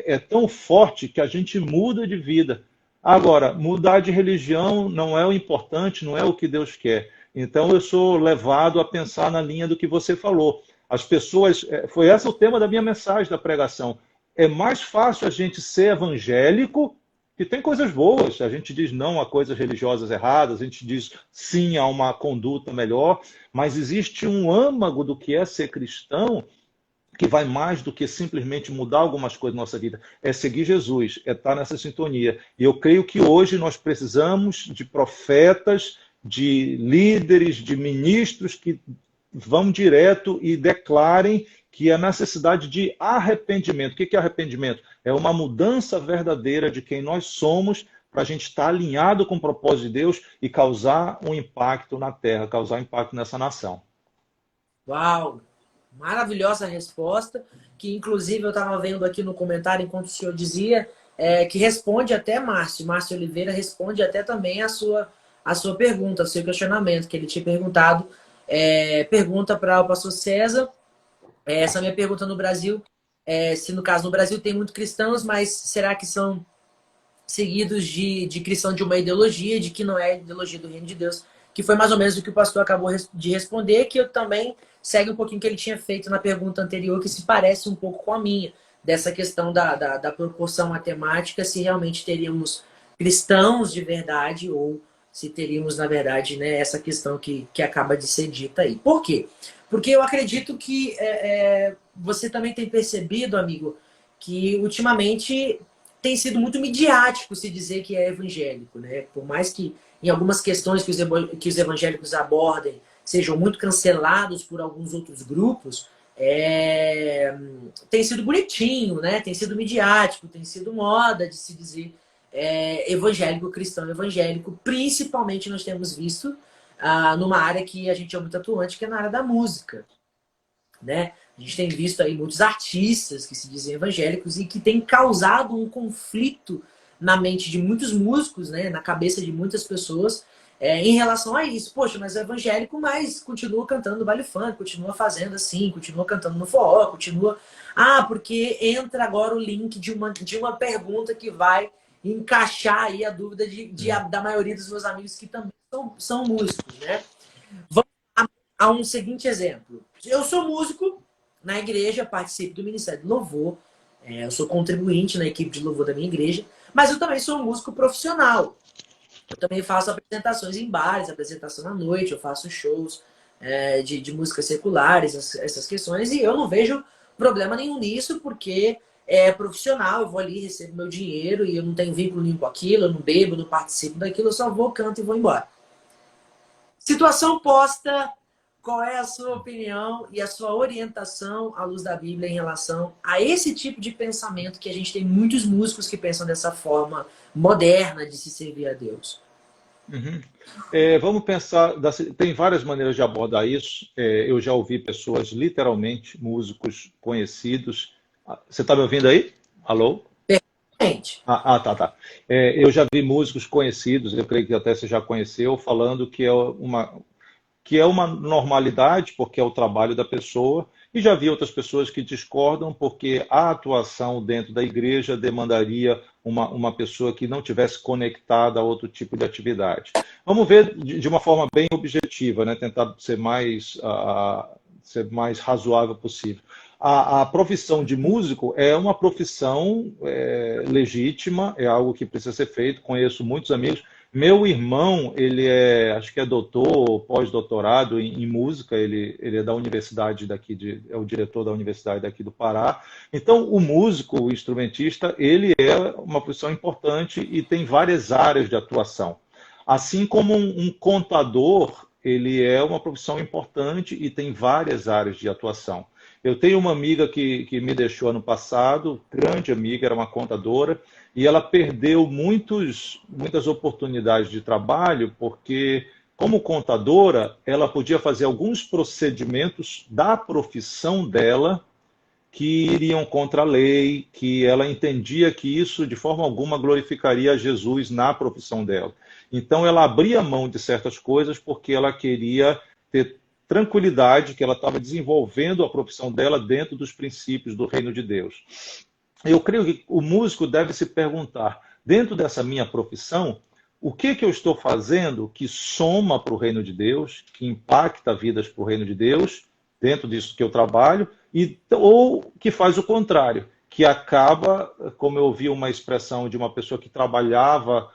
é tão forte que a gente muda de vida. Agora, mudar de religião não é o importante, não é o que Deus quer. Então, eu sou levado a pensar na linha do que você falou. As pessoas... Foi esse o tema da minha mensagem, da pregação. É mais fácil a gente ser evangélico que tem coisas boas. A gente diz não a coisas religiosas erradas, a gente diz sim a uma conduta melhor, mas existe um âmago do que é ser cristão que vai mais do que simplesmente mudar algumas coisas na nossa vida. É seguir Jesus, é estar nessa sintonia. E eu creio que hoje nós precisamos de profetas, de líderes, de ministros que vão direto e declarem que a necessidade de arrependimento. O que é arrependimento? É uma mudança verdadeira de quem nós somos para a gente estar alinhado com o propósito de Deus e causar um impacto na terra, causar um impacto nessa nação. Uau! Maravilhosa resposta, que inclusive eu estava vendo aqui no comentário, enquanto o senhor dizia, que responde até Márcio Oliveira responde até também a sua pergunta, o seu questionamento, que ele tinha perguntado, pergunta para o pastor César, essa minha pergunta no Brasil, se no caso no Brasil tem muitos cristãos, mas será que são seguidos de cristão de uma ideologia, de que não é a ideologia do reino de Deus, que foi mais ou menos o que o pastor acabou de responder, que eu também segue um pouquinho que ele tinha feito na pergunta anterior, que se parece um pouco com a minha, dessa questão da proporção matemática, se realmente teríamos cristãos de verdade ou se teríamos, na verdade, né, essa questão que acaba de ser dita aí. Por quê? Porque eu acredito que você também tem percebido, amigo, que ultimamente tem sido muito midiático se dizer que é evangélico, né? Por mais que em algumas questões que os evangélicos abordem sejam muito cancelados por alguns outros grupos, tem sido bonitinho, né? Tem sido midiático, tem sido moda de se dizer evangélico, cristão evangélico. Principalmente nós temos visto numa área que a gente é muito atuante, que é na área da música, né? A gente tem visto aí muitos artistas que se dizem evangélicos e que têm causado um conflito na mente de muitos músicos, né? Na cabeça de muitas pessoas, em relação a isso. Poxa, mas é evangélico, mas continua cantando baile funk, continua fazendo assim, continua cantando no forró, continua... porque entra agora o link de uma pergunta que vai encaixar aí a dúvida da maioria dos meus amigos que também são músicos, né? Vamos a um seguinte exemplo. Eu sou músico na igreja, participo do Ministério de Louvor, eu sou contribuinte na equipe de louvor da minha igreja, mas eu também sou um músico profissional. Eu também faço apresentações em bares, apresentação à noite, eu faço shows de músicas seculares, essas questões, e eu não vejo problema nenhum nisso, porque é profissional, eu vou ali, recebo meu dinheiro, e eu não tenho vínculo nenhum com aquilo, eu não bebo, não participo daquilo, eu só vou, canto e vou embora. Situação posta, qual é a sua opinião e a sua orientação à luz da Bíblia em relação a esse tipo de pensamento que a gente tem muitos músicos que pensam dessa forma moderna de se servir a Deus? Uhum. Vamos pensar, tem várias maneiras de abordar isso. Eu já ouvi pessoas, literalmente, músicos conhecidos. Você está me ouvindo aí? Alô? Perfeitamente. Tá. Eu já vi músicos conhecidos, eu creio que até você já conheceu, falando que é uma normalidade, porque é o trabalho da pessoa, e já vi outras pessoas que discordam, porque a atuação dentro da igreja demandaria uma pessoa que não tivesse conectada a outro tipo de atividade. Vamos ver de uma forma bem objetiva, né? Tentar ser mais razoável possível. A profissão de músico é uma profissão legítima, é algo que precisa ser feito, conheço muitos amigos. Meu irmão, ele acho que é doutor, pós-doutorado em música, ele é da universidade daqui, é o diretor da universidade daqui do Pará. Então, o músico, o instrumentista, ele é uma profissão importante e tem várias áreas de atuação. Assim como um contador, ele é uma profissão importante e tem várias áreas de atuação. Eu tenho uma amiga que me deixou ano passado, grande amiga, era uma contadora, e ela perdeu muitas oportunidades de trabalho, porque, como contadora, ela podia fazer alguns procedimentos da profissão dela que iriam contra a lei, que ela entendia que isso, de forma alguma, glorificaria a Jesus na profissão dela. Então, ela abria mão de certas coisas porque ela queria ter tranquilidade que ela estava desenvolvendo a profissão dela dentro dos princípios do reino de Deus. Eu creio que o músico deve se perguntar, dentro dessa minha profissão, o que eu estou fazendo que soma para o reino de Deus, que impacta vidas para o reino de Deus, dentro disso que eu trabalho, ou que faz o contrário, que acaba, como eu ouvi uma expressão de uma pessoa que trabalhava,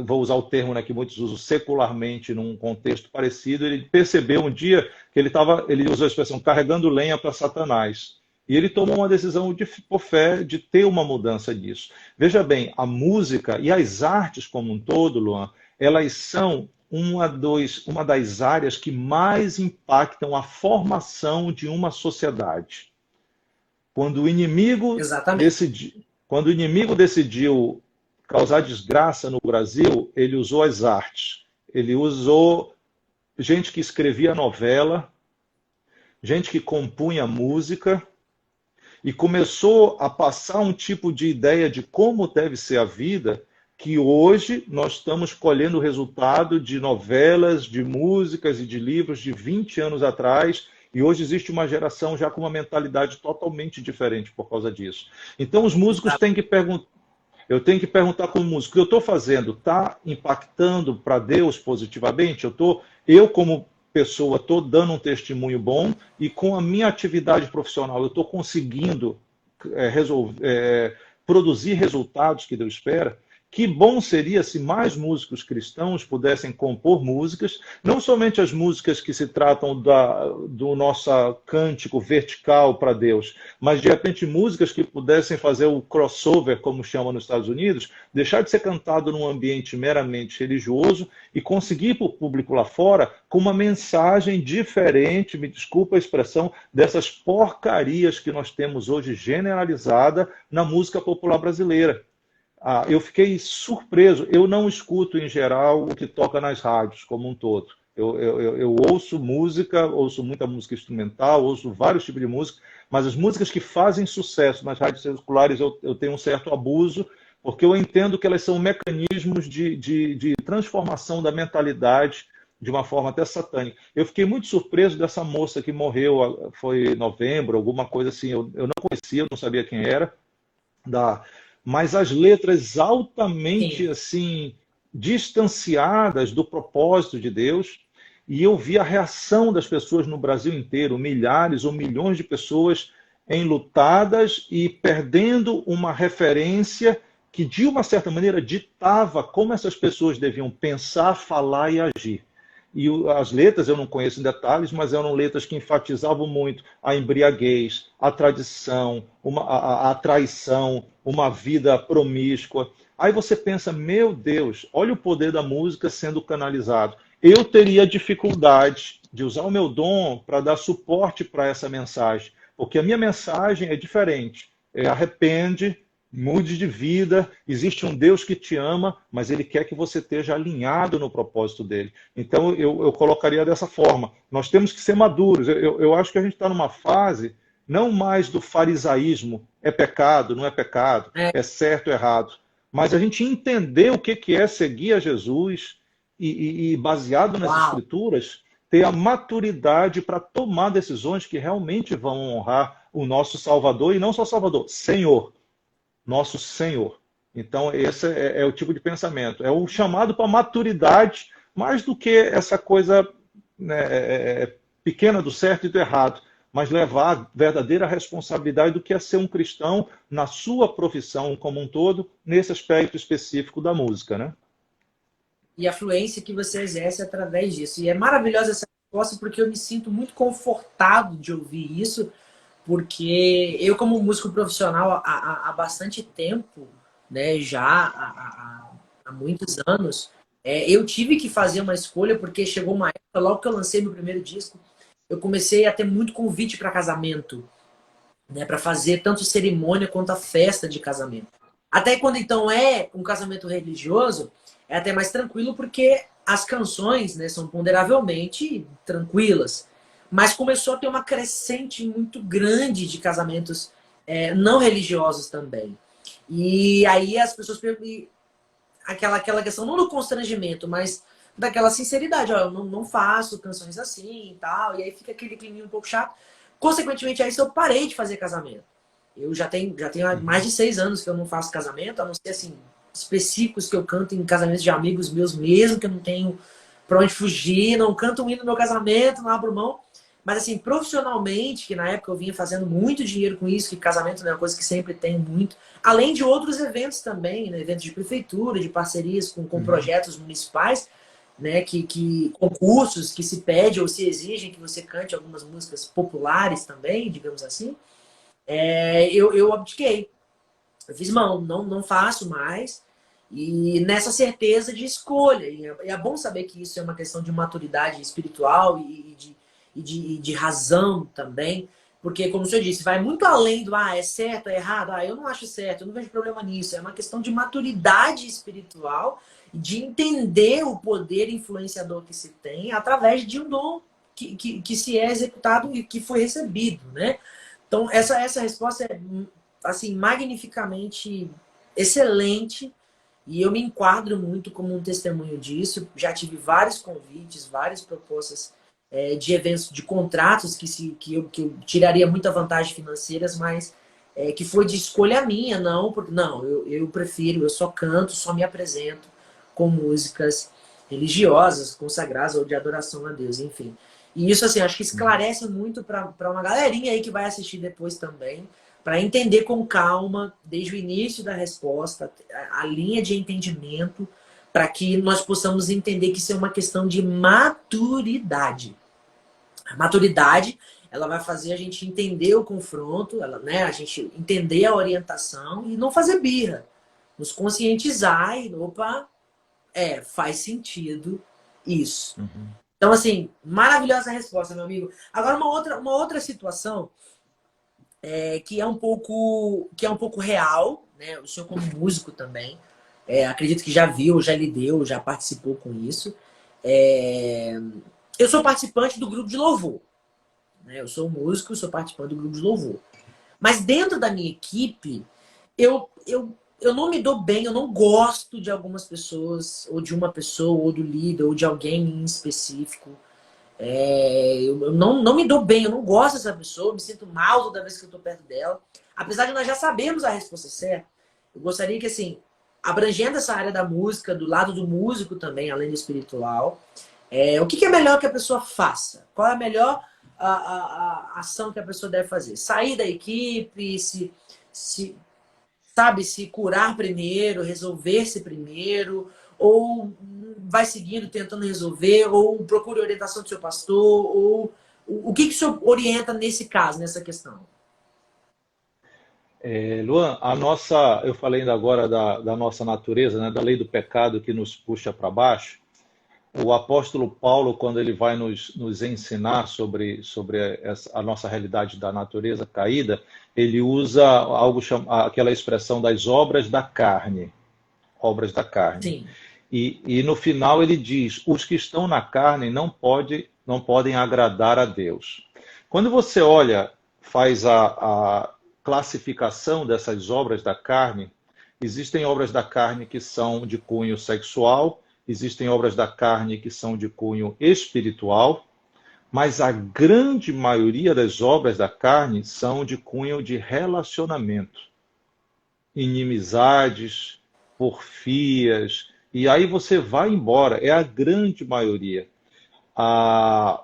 vou usar o termo, né, que muitos usam, secularmente, num contexto parecido, ele percebeu um dia que ele usou a expressão carregando lenha para Satanás. E ele tomou uma decisão por fé de ter uma mudança disso. Veja bem, a música e as artes como um todo, Luan, elas são uma das áreas que mais impactam a formação de uma sociedade. Quando o inimigo Exatamente. decidiu causar desgraça no Brasil, ele usou as artes. Ele usou gente que escrevia novela, gente que compunha música, e começou a passar um tipo de ideia de como deve ser a vida, que hoje nós estamos colhendo o resultado de novelas, de músicas e de livros de 20 anos atrás, e hoje existe uma geração já com uma mentalidade totalmente diferente por causa disso. Então os músicos têm que perguntar, eu tenho que perguntar como músico, o que eu estou fazendo está impactando para Deus positivamente? Eu como pessoa estou dando um testemunho bom e com a minha atividade profissional eu estou conseguindo produzir resultados que Deus espera? Que bom seria se mais músicos cristãos pudessem compor músicas, não somente as músicas que se tratam do nosso cântico vertical para Deus, mas de repente músicas que pudessem fazer o crossover, como chamam nos Estados Unidos, deixar de ser cantado num ambiente meramente religioso e conseguir para o público lá fora com uma mensagem diferente, me desculpa a expressão, dessas porcarias que nós temos hoje generalizada na música popular brasileira. Eu fiquei surpreso. Eu não escuto, em geral, o que toca nas rádios, como um todo. Eu ouço música, ouço muita música instrumental, ouço vários tipos de música, mas as músicas que fazem sucesso nas rádios seculares eu tenho um certo abuso, porque eu entendo que elas são mecanismos de transformação da mentalidade de uma forma até satânica. Eu fiquei muito surpreso dessa moça que morreu, foi em novembro, alguma coisa assim. Eu não conhecia, eu não sabia quem era, mas as letras altamente Sim. assim distanciadas do propósito de Deus, e eu vi a reação das pessoas no Brasil inteiro, milhares ou milhões de pessoas enlutadas e perdendo uma referência que, de uma certa maneira, ditava como essas pessoas deviam pensar, falar e agir. E as letras eu não conheço em detalhes, mas eram letras que enfatizavam muito a embriaguez, a tradição, a traição, uma vida promíscua. Aí você pensa, meu Deus, olha o poder da música sendo canalizado. Eu teria dificuldade de usar o meu dom para dar suporte para essa mensagem, porque a minha mensagem é diferente. Arrepende, mude de vida, existe um Deus que te ama, mas Ele quer que você esteja alinhado no propósito dele. Então eu colocaria dessa forma. Nós temos que ser maduros. Eu acho que a gente está numa fase não mais do farisaísmo, é pecado, não é pecado, É. é certo ou errado, mas a gente entender o que é seguir a Jesus e baseado nas Uau. Escrituras, ter a maturidade para tomar decisões que realmente vão honrar o nosso Salvador, e não só Salvador, Senhor. Nosso Senhor. Então, esse é o tipo de pensamento. É um chamado para maturidade, mais do que essa coisa, né, pequena do certo e do errado, mas levar a verdadeira responsabilidade do que é ser um cristão na sua profissão como um todo, nesse aspecto específico da música, né? E a fluência que você exerce através disso. E é maravilhosa essa resposta porque eu me sinto muito confortado de ouvir isso, porque eu, como músico profissional há bastante tempo, né, já há muitos anos, eu tive que fazer uma escolha porque chegou uma época, logo que eu lancei meu primeiro disco, eu comecei a ter muito convite para casamento, né, para fazer tanto cerimônia quanto a festa de casamento. Até quando então é um casamento religioso, é até mais tranquilo porque as canções, né, são ponderavelmente tranquilas. Mas começou a ter uma crescente muito grande de casamentos não religiosos também. E aí as pessoas aquela questão, não do constrangimento, mas daquela sinceridade, ó, eu não faço canções assim e tal, e aí fica aquele clima um pouco chato. Consequentemente, aí eu parei de fazer casamento. Eu já tenho mais de 6 anos que eu não faço casamento, a não ser assim, específicos que eu canto em casamentos de amigos meus mesmo, que eu não tenho pra onde fugir, não canto um hino no meu casamento, não abro mão. Mas assim, profissionalmente, que na época eu vinha fazendo muito dinheiro com isso, que casamento não é uma coisa que sempre tem muito, além de outros eventos também, né? Eventos de prefeitura, de parcerias com Uhum. projetos municipais, né? Que concursos que se pede ou se exigem que você cante algumas músicas populares também, digamos assim. Eu abdiquei. Eu fiz mão, não faço mais. E nessa certeza de escolha. E é bom saber que isso é uma questão de maturidade espiritual e de razão também. Porque, como o senhor disse, vai muito além do é certo, é errado. Eu não acho certo, eu não vejo problema nisso. É uma questão de maturidade espiritual, de entender o poder influenciador que se tem através de um dom que se é executado e que foi recebido, né? Então, essa resposta é assim, magnificamente excelente e eu me enquadro muito como um testemunho disso. Já tive vários convites, várias propostas de eventos, de contratos que eu tiraria muita vantagem financeiras, mas que foi de escolha minha, não, porque não, eu prefiro, eu só canto, só me apresento com músicas religiosas, consagradas ou de adoração a Deus, enfim. E isso, assim, acho que Uhum. esclarece muito para uma galerinha aí que vai assistir depois também, para entender com calma, desde o início da resposta, a linha de entendimento, para que nós possamos entender que isso é uma questão de maturidade. A maturidade, ela vai fazer a gente entender o confronto, ela, né, a gente entender a orientação e não fazer birra. Nos conscientizar e, opa, faz sentido isso. Uhum. Então, assim, maravilhosa resposta, meu amigo. Agora, uma outra situação que é um pouco real, né? O senhor como músico também, acredito que já viu, já lidou, já participou com isso. É, eu sou participante do grupo de louvor, né? Eu sou músico, sou participante do grupo de louvor. Mas dentro da minha equipe, eu não me dou bem, eu não gosto de algumas pessoas, ou de uma pessoa, ou do líder, ou de alguém em específico. Eu não me dou bem, eu não gosto dessa pessoa, eu me sinto mal toda vez que eu estou perto dela. Apesar de nós já sabermos a resposta certa, eu gostaria que, assim, abrangendo essa área da música, do lado do músico também, além do espiritual, o que é melhor que a pessoa faça? Qual é a melhor a ação que a pessoa deve fazer? Sair da equipe, se sabe, se curar primeiro, resolver-se primeiro, ou vai seguindo, tentando resolver, ou procure orientação do seu pastor, ou o que o senhor orienta nesse caso, nessa questão? Luan, eu falei ainda agora da nossa natureza, né, da lei do pecado que nos puxa para baixo. O apóstolo Paulo, quando ele vai nos ensinar sobre a nossa realidade da natureza caída, ele usa aquela expressão das obras da carne. Sim. E no final ele diz: os que estão na carne não podem agradar a Deus. Quando você olha, faz a classificação dessas obras da carne, existem obras da carne que são de cunho sexual, existem obras da carne que são de cunho espiritual, mas a grande maioria das obras da carne são de cunho de relacionamento, inimizades, porfias, e aí você vai embora, é a grande maioria. A,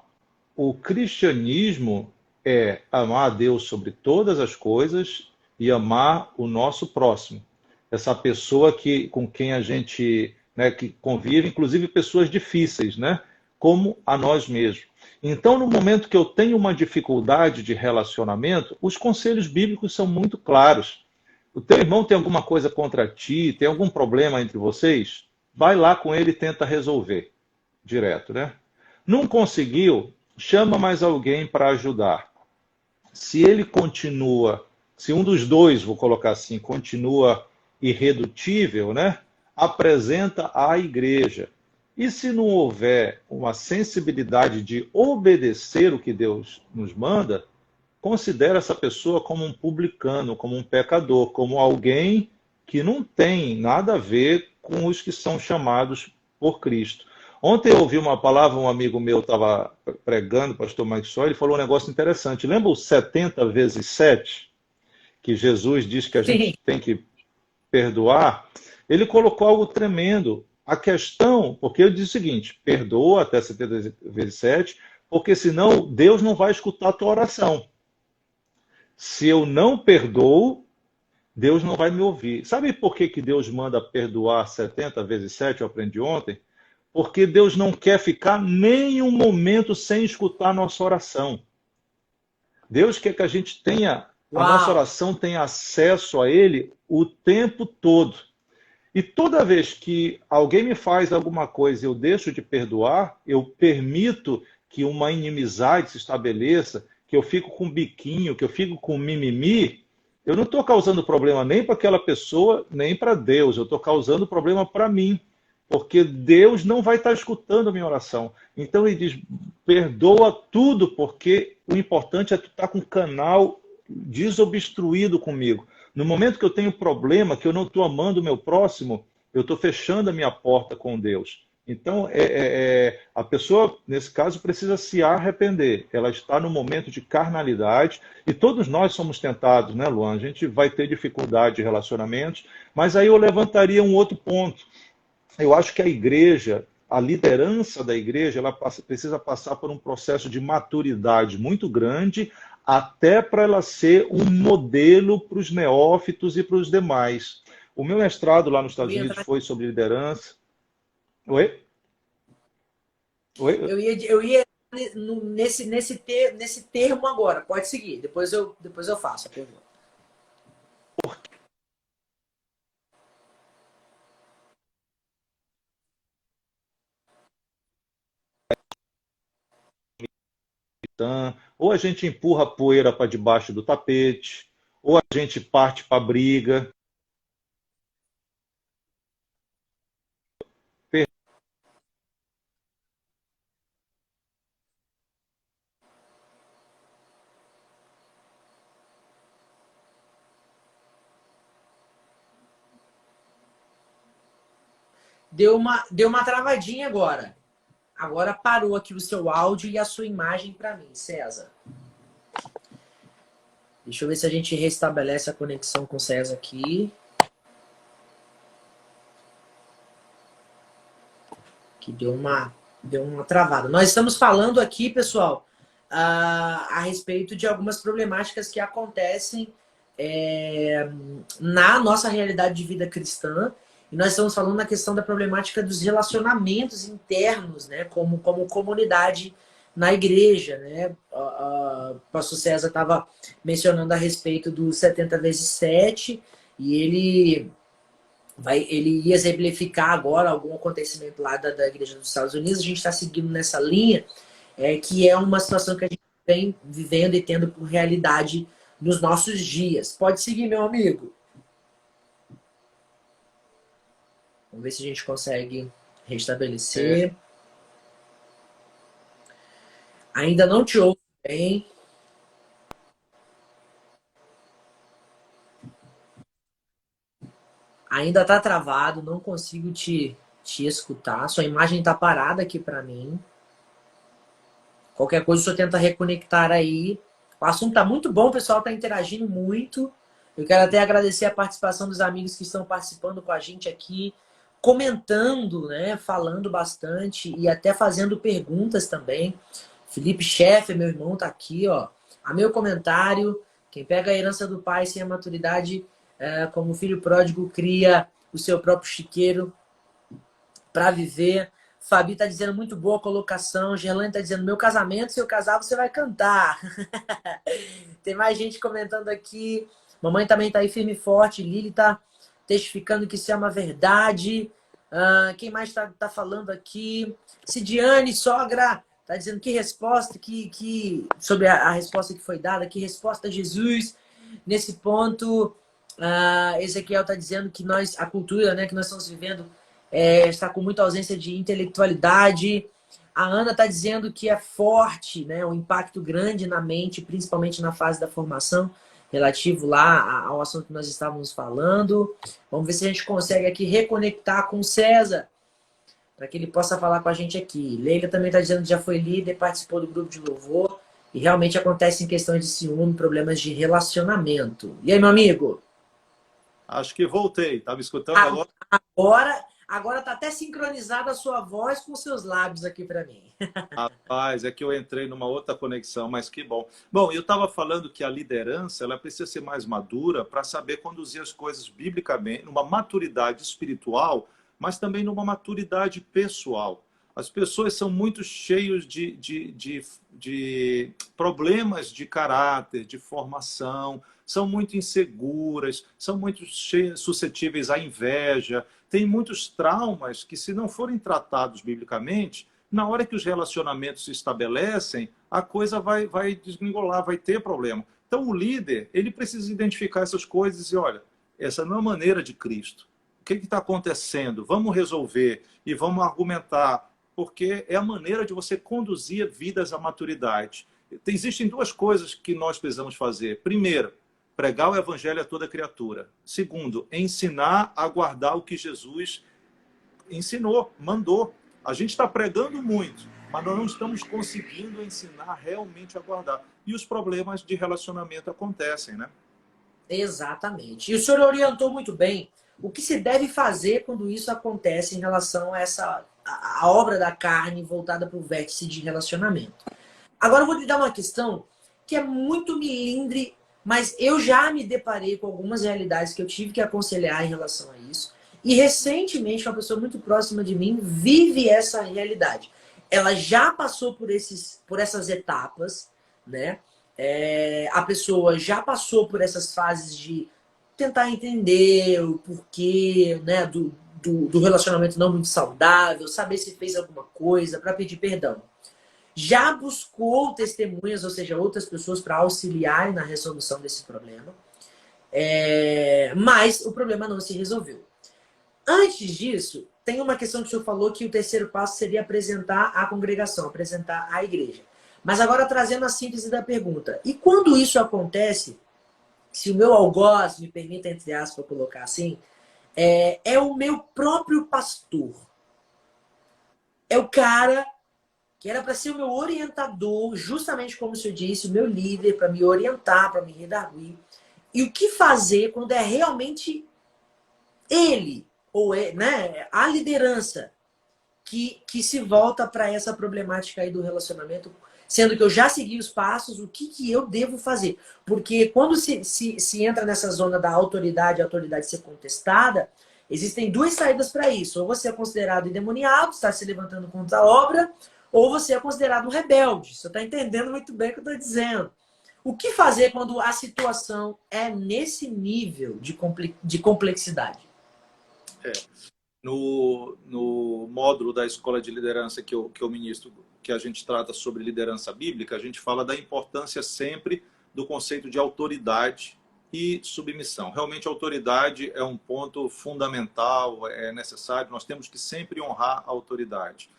o cristianismo é amar a Deus sobre todas as coisas e amar o nosso próximo. Essa pessoa com quem a gente, né, que convive, inclusive pessoas difíceis, né, como a nós mesmos. Então, no momento que eu tenho uma dificuldade de relacionamento, os conselhos bíblicos são muito claros. O teu irmão tem alguma coisa contra ti, tem algum problema entre vocês? Vai lá com ele e tenta resolver direto, né? Não conseguiu, chama mais alguém para ajudar. Se ele continua, se um dos dois, vou colocar assim, continua irredutível, né? Apresenta à igreja. E se não houver uma sensibilidade de obedecer o que Deus nos manda, considera essa pessoa como um publicano, como um pecador, como alguém que não tem nada a ver com os que são chamados por Cristo. Ontem eu ouvi uma palavra, um amigo meu estava pregando, pastor Mike Só, ele falou um negócio interessante. Lembra o 70 vezes 7, que Jesus diz que a Sim. gente tem que perdoar? Ele colocou algo tremendo. A questão, porque ele diz o seguinte: perdoa até 70 vezes 7, porque senão Deus não vai escutar a tua oração. Se eu não perdoo, Deus não vai me ouvir. Sabe por que Deus manda perdoar 70 vezes 7? Eu aprendi ontem. Porque Deus não quer ficar nem um momento sem escutar a nossa oração. Deus quer que a gente tenha, a nossa Uau! oração tenha acesso a Ele o tempo todo. E toda vez que alguém me faz alguma coisa e eu deixo de perdoar, eu permito que uma inimizade se estabeleça, que eu fico com biquinho, que eu fico com mimimi, eu não estou causando problema nem para aquela pessoa, nem para Deus. Eu estou causando problema para mim, porque Deus não vai estar escutando a minha oração. Então ele diz, perdoa tudo, porque o importante é tu estar com o canal desobstruído comigo. No momento que eu tenho problema, que eu não estou amando o meu próximo, eu estou fechando a minha porta com Deus. Então, a pessoa, nesse caso, precisa se arrepender. Ela está no momento de carnalidade, e todos nós somos tentados, né, Luan? A gente vai ter dificuldade de relacionamentos, mas aí eu levantaria um outro ponto. Eu acho que a igreja, a liderança da igreja, ela precisa passar por um processo de maturidade muito grande, até para ela ser um modelo para os neófitos e para os demais. O meu mestrado lá nos Eu Estados ia Unidos entrar, foi sobre liderança. Oi? Oi? eu ia nesse termo agora. Pode seguir. Depois eu faço a pergunta. Ou a gente empurra a poeira para debaixo do tapete, ou a gente parte para a briga. Deu uma travadinha agora. Agora parou aqui o seu áudio e a sua imagem para mim, César. Deixa eu ver se a gente restabelece a conexão com o César aqui. Que deu uma travada. Nós estamos falando aqui, pessoal, a respeito de algumas problemáticas que acontecem na nossa realidade de vida cristã. E nós estamos falando na questão da problemática dos relacionamentos internos, né? Como comunidade na igreja, né? O pastor César estava mencionando a respeito do 70 vezes 7 e ele ia exemplificar agora algum acontecimento lá da igreja dos Estados Unidos. A gente está seguindo nessa linha, que é uma situação que a gente vem vivendo e tendo por realidade nos nossos dias. Pode seguir, meu amigo. Vamos ver se a gente consegue restabelecer. Ainda não te ouço bem. Ainda está travado, não consigo te escutar. Sua imagem está parada aqui para mim. Qualquer coisa, o senhor tenta reconectar aí. O assunto está muito bom, o pessoal está interagindo muito. Eu quero até agradecer a participação dos amigos que estão participando com a gente aqui, comentando, né, falando bastante e até fazendo perguntas também. Felipe Schaeffer, meu irmão, tá aqui, ó. A meu comentário, quem pega a herança do pai sem a maturidade, como filho pródigo, cria o seu próprio chiqueiro para viver. Fabi tá dizendo muito boa colocação. Gerlane tá dizendo, meu casamento, se eu casar, você vai cantar. Tem mais gente comentando aqui. Mamãe também tá aí firme e forte. Lili tá testificando que isso é uma verdade. Quem mais tá falando aqui? Cidiane, sogra, tá dizendo que resposta, sobre a resposta que foi dada, que resposta a Jesus nesse ponto. Ezequiel tá dizendo que a cultura, né, que nós estamos vivendo está com muita ausência de intelectualidade. A Ana está dizendo que é forte, né, um impacto grande na mente, principalmente na fase da formação, relativo lá ao assunto que nós estávamos falando. Vamos ver se a gente consegue aqui reconectar com o César, para que ele possa falar com a gente aqui. Leila também está dizendo que já foi líder, participou do grupo de louvor, e realmente acontece em questões de ciúme, problemas de relacionamento. E aí, meu amigo? Acho que voltei. Tá me escutando agora? Agora tá até sincronizada a sua voz com os seus lábios aqui para mim. Rapaz, é que eu entrei numa outra conexão, mas que bom. Bom, eu estava falando que a liderança ela precisa ser mais madura para saber conduzir as coisas biblicamente, numa maturidade espiritual, mas também numa maturidade pessoal. As pessoas são muito cheias de problemas de caráter, de formação, são muito inseguras, são muito cheias, suscetíveis à inveja, têm muitos traumas que, se não forem tratados biblicamente, na hora que os relacionamentos se estabelecem, a coisa vai desgringolar, vai ter problema. Então, o líder, ele precisa identificar essas coisas e dizer, olha, essa não é a maneira de Cristo. O que está acontecendo? Vamos resolver e vamos argumentar, porque é a maneira de você conduzir vidas à maturidade. Existem duas coisas que nós precisamos fazer. Primeiro, pregar o evangelho a toda criatura. Segundo, ensinar a guardar o que Jesus ensinou, mandou. A gente está pregando muito, mas nós não estamos conseguindo ensinar realmente a guardar. E os problemas de relacionamento acontecem, né? Exatamente. E o senhor orientou muito bem o que se deve fazer quando isso acontece em relação a a obra da carne voltada para o vértice de relacionamento. Agora eu vou te dar uma questão que é muito milindre, mas eu já me deparei com algumas realidades que eu tive que aconselhar em relação a isso. E recentemente, uma pessoa muito próxima de mim vive essa realidade. Ela já passou por essas etapas, né? A pessoa já passou por essas fases de tentar entender o porquê, né, do relacionamento não muito saudável, saber se fez alguma coisa para pedir perdão. Já buscou testemunhas, ou seja, outras pessoas para auxiliarem na resolução desse problema, mas o problema não se resolveu. Antes disso, tem uma questão que o senhor falou que o terceiro passo seria apresentar a congregação, apresentar a igreja. Mas agora trazendo a síntese da pergunta. E quando isso acontece, se o meu algoz, me permita, entre aspas, colocar assim, é o meu próprio pastor. É o cara que era para ser o meu orientador, justamente como o senhor disse, o meu líder, para me orientar, para me redarguir. E o que fazer quando é realmente ele, ou né, a liderança, que se volta para essa problemática aí do relacionamento, sendo que eu já segui os passos, o que eu devo fazer? Porque quando se entra nessa zona da autoridade, a autoridade ser contestada, existem duas saídas para isso. Ou você é considerado endemoniado, está se levantando contra a obra, ou você é considerado um rebelde. Você está entendendo muito bem o que eu estou dizendo. O que fazer quando a situação é nesse nível de complexidade? No módulo da Escola de Liderança que eu ministro, que a gente trata sobre liderança bíblica, a gente fala da importância sempre do conceito de autoridade e submissão. Realmente, a autoridade é um ponto fundamental, é necessário, nós temos que sempre honrar a autoridade.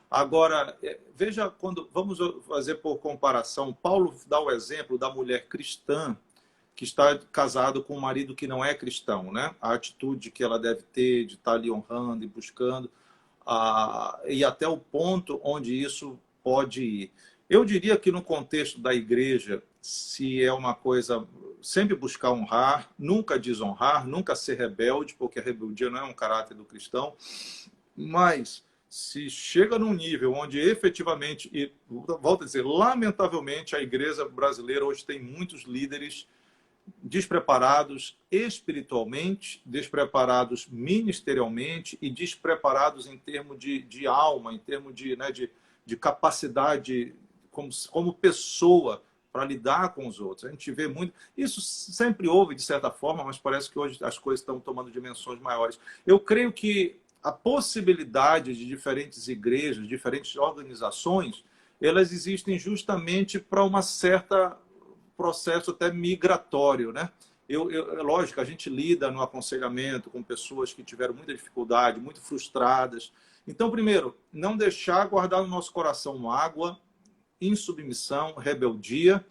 Agora, veja, vamos fazer por comparação, Paulo dá o exemplo da mulher cristã que está casado com um marido que não é cristão, né? A atitude que ela deve ter de estar ali honrando e buscando, e até o ponto onde isso pode ir. Eu diria que no contexto da igreja, se é uma coisa, sempre buscar honrar, nunca desonrar, nunca ser rebelde, porque a rebeldia não é um caráter do cristão, mas se chega num nível onde efetivamente, e volto a dizer, lamentavelmente a igreja brasileira hoje tem muitos líderes despreparados espiritualmente, despreparados ministerialmente e despreparados em termos de alma, em termos de capacidade como pessoa para lidar com os outros. A gente vê muito... Isso sempre houve, de certa forma, mas parece que hoje as coisas estão tomando dimensões maiores. Eu creio que a possibilidade de diferentes igrejas, diferentes organizações, elas existem justamente para uma certa processo até migratório, né? Lógico, a gente lida no aconselhamento com pessoas que tiveram muita dificuldade, muito frustradas. Então, primeiro, não deixar guardar no nosso coração mágoa, insubmissão, rebeldia,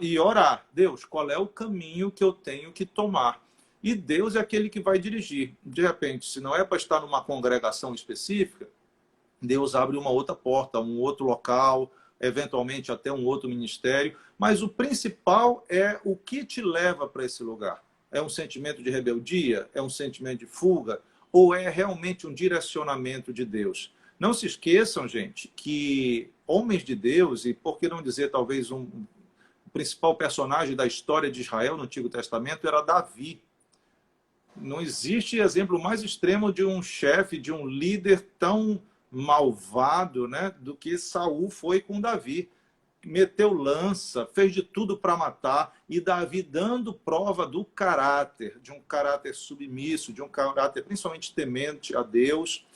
e orar. Deus, qual é o caminho que eu tenho que tomar? E Deus é aquele que vai dirigir. De repente, se não é para estar numa congregação específica, Deus abre uma outra porta, um outro local, eventualmente até um outro ministério, mas o principal é o que te leva para esse lugar. É um sentimento de rebeldia? É um sentimento de fuga? ou é realmente um direcionamento de Deus? Não se esqueçam, gente, que homens de Deus, e por que não dizer talvez o principal personagem da história de Israel no Antigo Testamento era Davi. Não existe exemplo mais extremo de um chefe, de um líder tão malvado, né, do que Saul foi com Davi. Meteu lança, fez de tudo para matar, e Davi dando prova do caráter, de um caráter submisso, de um caráter principalmente temente a Deus.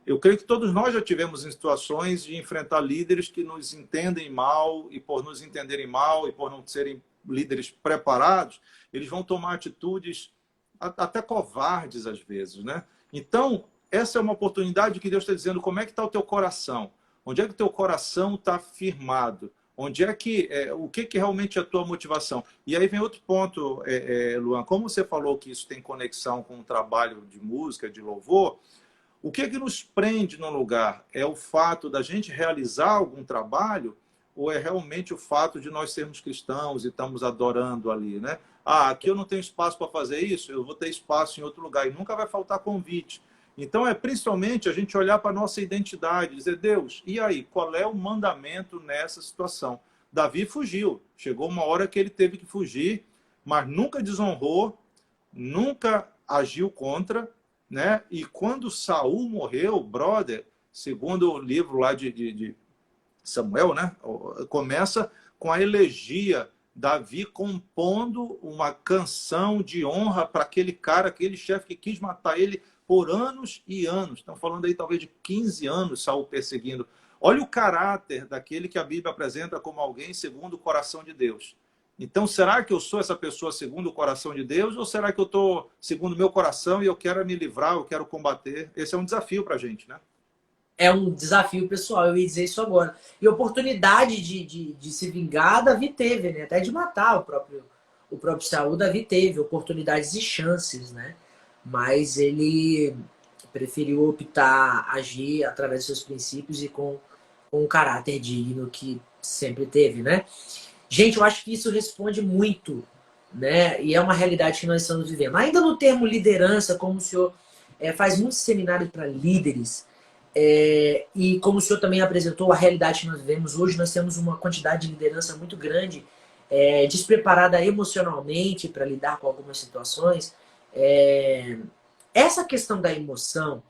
Eu creio que todos nós já tivemos em situações de enfrentar líderes que nos entendem mal, e por nos entenderem mal, e por não serem líderes preparados, eles vão tomar atitudes até covardes às vezes, né? Então, essa é uma oportunidade que Deus está dizendo, como é que está o teu coração? Onde é que o teu coração está firmado? Onde é que, o que realmente é a tua motivação? E aí vem outro ponto, Luan, como você falou que isso tem conexão com o trabalho de música, de louvor, o que nos prende no lugar? É o fato da gente realizar algum trabalho ou é realmente o fato de nós sermos cristãos e estamos adorando ali, né? Ah, aqui eu não tenho espaço para fazer isso, eu vou ter espaço em outro lugar e nunca vai faltar convite. Então, é principalmente a gente olhar para a nossa identidade, dizer, Deus, e aí, qual é o mandamento nessa situação? Davi fugiu, chegou uma hora que ele teve que fugir, mas nunca desonrou, nunca agiu contra, né? E quando Saul morreu, brother, segundo o livro lá de Samuel, né? Começa com a elegia, Davi compondo uma canção de honra para aquele cara, aquele chefe que quis matar ele por anos e anos. Estão falando aí talvez de 15 anos Saul perseguindo. Olha o caráter daquele que a Bíblia apresenta como alguém segundo o coração de Deus. Então, será que eu sou essa pessoa segundo o coração de Deus ou será que eu estou segundo o meu coração e eu quero me livrar, eu quero combater? Esse é um desafio para a gente, né? É um desafio pessoal, eu ia dizer isso agora. E oportunidade de se vingar, Davi teve, né? Até de matar o próprio Saul, Davi teve oportunidades e chances, né? Mas ele preferiu optar agir através dos seus princípios e com um caráter digno que sempre teve, né? Gente, eu acho que isso responde muito, né? E é uma realidade que nós estamos vivendo. Ainda no termo liderança, como o senhor faz muitos seminários para líderes, e como o senhor também apresentou a realidade que nós vivemos hoje, nós temos uma quantidade de liderança muito grande, despreparada emocionalmente para lidar com algumas situações. Essa questão da emoção,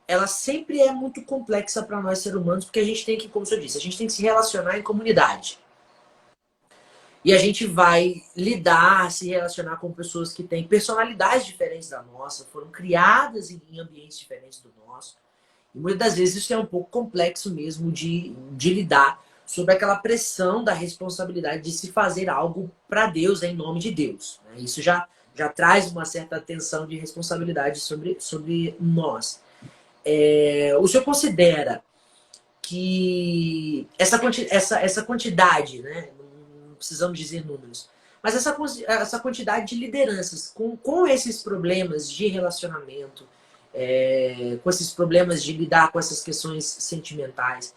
ela sempre é muito complexa para nós seres humanos, porque a gente tem que, como o senhor disse, a gente tem que se relacionar em comunidade. E a gente vai lidar, se relacionar com pessoas que têm personalidades diferentes da nossa, foram criadas em ambientes diferentes do nosso. E muitas das vezes isso é um pouco complexo mesmo de lidar sob aquela pressão da responsabilidade de se fazer algo para Deus, em nome de Deus. Isso já traz uma certa tensão de responsabilidade sobre nós. O senhor considera que essa quantidade, né, não precisamos dizer números, mas essa quantidade de lideranças com esses problemas de relacionamento, com esses problemas de lidar com essas questões sentimentais,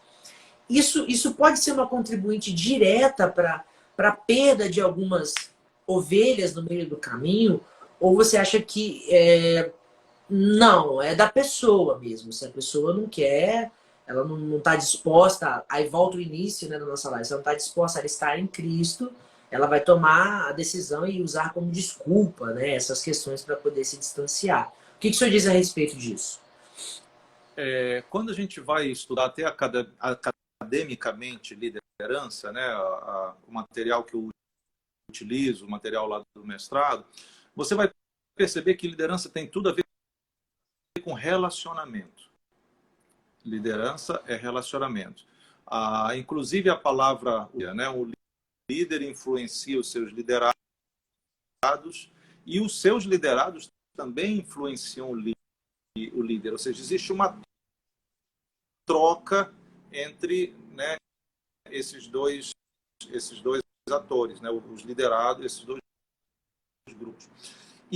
isso pode ser uma contribuinte direta para a perda de algumas ovelhas no meio do caminho? Ou você acha que não, é da pessoa mesmo? Se a pessoa não quer, ela não está disposta, aí volta o início, né, da nossa live, se ela não está disposta a estar em Cristo, ela vai tomar a decisão e usar como desculpa, né, essas questões para poder se distanciar. O que o senhor diz a respeito disso? Quando a gente vai estudar até academicamente liderança, né, o material que eu utilizo, o material lá do mestrado, você vai perceber que liderança tem tudo a ver com relacionamento. Liderança é relacionamento. Inclusive a palavra, né, o líder influencia os seus liderados e os seus liderados também influenciam o líder. Ou seja, existe uma troca entre, né, esses dois atores, né, os liderados, esses dois grupos.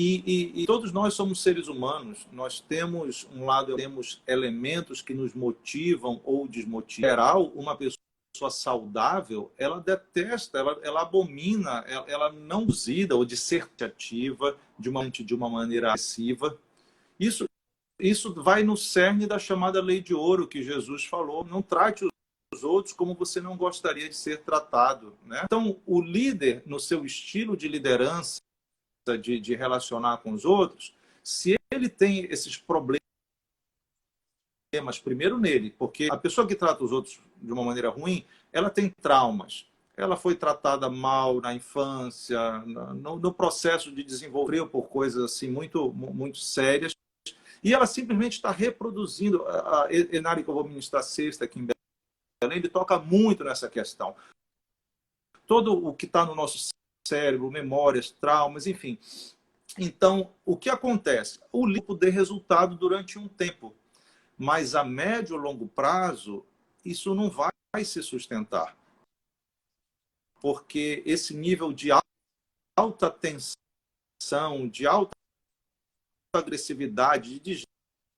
E todos nós somos seres humanos, nós temos um lado, temos elementos que nos motivam ou desmotivam. Em geral, uma pessoa saudável, ela detesta, ela abomina, ela não duvida ou de ser ativa de uma maneira agressiva. Isso isso vai no cerne da chamada lei de ouro que Jesus falou. Não trate os outros como você não gostaria de ser tratado, né? Então, o líder, no seu estilo de liderança, de relacionar com os outros, se ele tem esses problemas primeiro nele, porque a pessoa que trata os outros de uma maneira ruim, ela tem traumas. Ela foi tratada mal na infância, no processo de desenvolver por coisas assim muito sérias, e ela simplesmente está reproduzindo. A Enari, que eu vou ministrar sexta aqui em Belém, ele toca muito nessa questão. Todo o que está no nosso cérebro, memórias, traumas, enfim. Então, o que acontece? O livro dê resultado durante um tempo, mas a médio e longo prazo, isso não vai se sustentar. Porque esse nível de alta tensão, de alta agressividade, de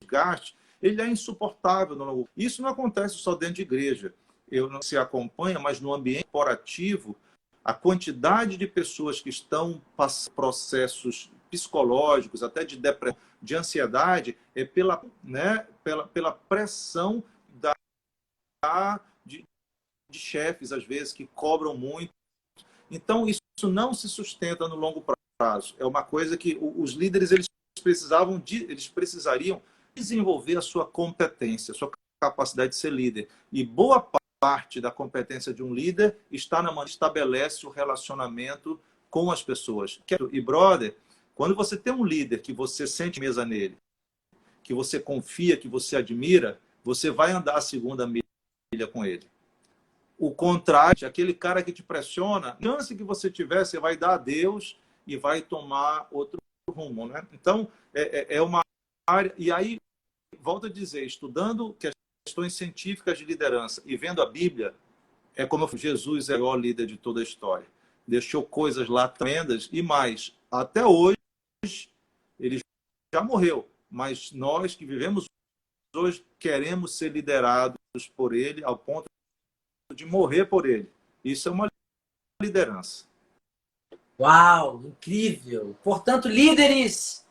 desgaste, ele é insuportável. Isso não acontece só dentro de igreja. Eu não se acompanha, mas no ambiente corporativo, a quantidade de pessoas que estão passando processos psicológicos, até de depressão, de ansiedade, é pela pressão de chefes, às vezes, que cobram muito. Então, isso não se sustenta no longo prazo. É uma coisa que os líderes eles precisariam desenvolver a sua competência, a sua capacidade de ser líder. E boa parte da competência de um líder está na maneira que estabelece o relacionamento com as pessoas. E, brother, quando você tem um líder que você sente mesa nele, que você confia, que você admira, você vai andar a segunda milha com ele. O contrário, aquele cara que te pressiona, a chance que você tiver, você vai dar adeus e vai tomar outro rumo, né? Então, é uma área... E aí, volto a dizer, estudando questões científicas de liderança e vendo a Bíblia, é como Jesus é o maior líder de toda a história. Deixou coisas lá tremendas e mais. Até hoje, ele já morreu, mas nós que vivemos hoje queremos ser liderados por ele ao ponto de morrer por ele. Isso é uma liderança. Uau, incrível! Portanto, líderes,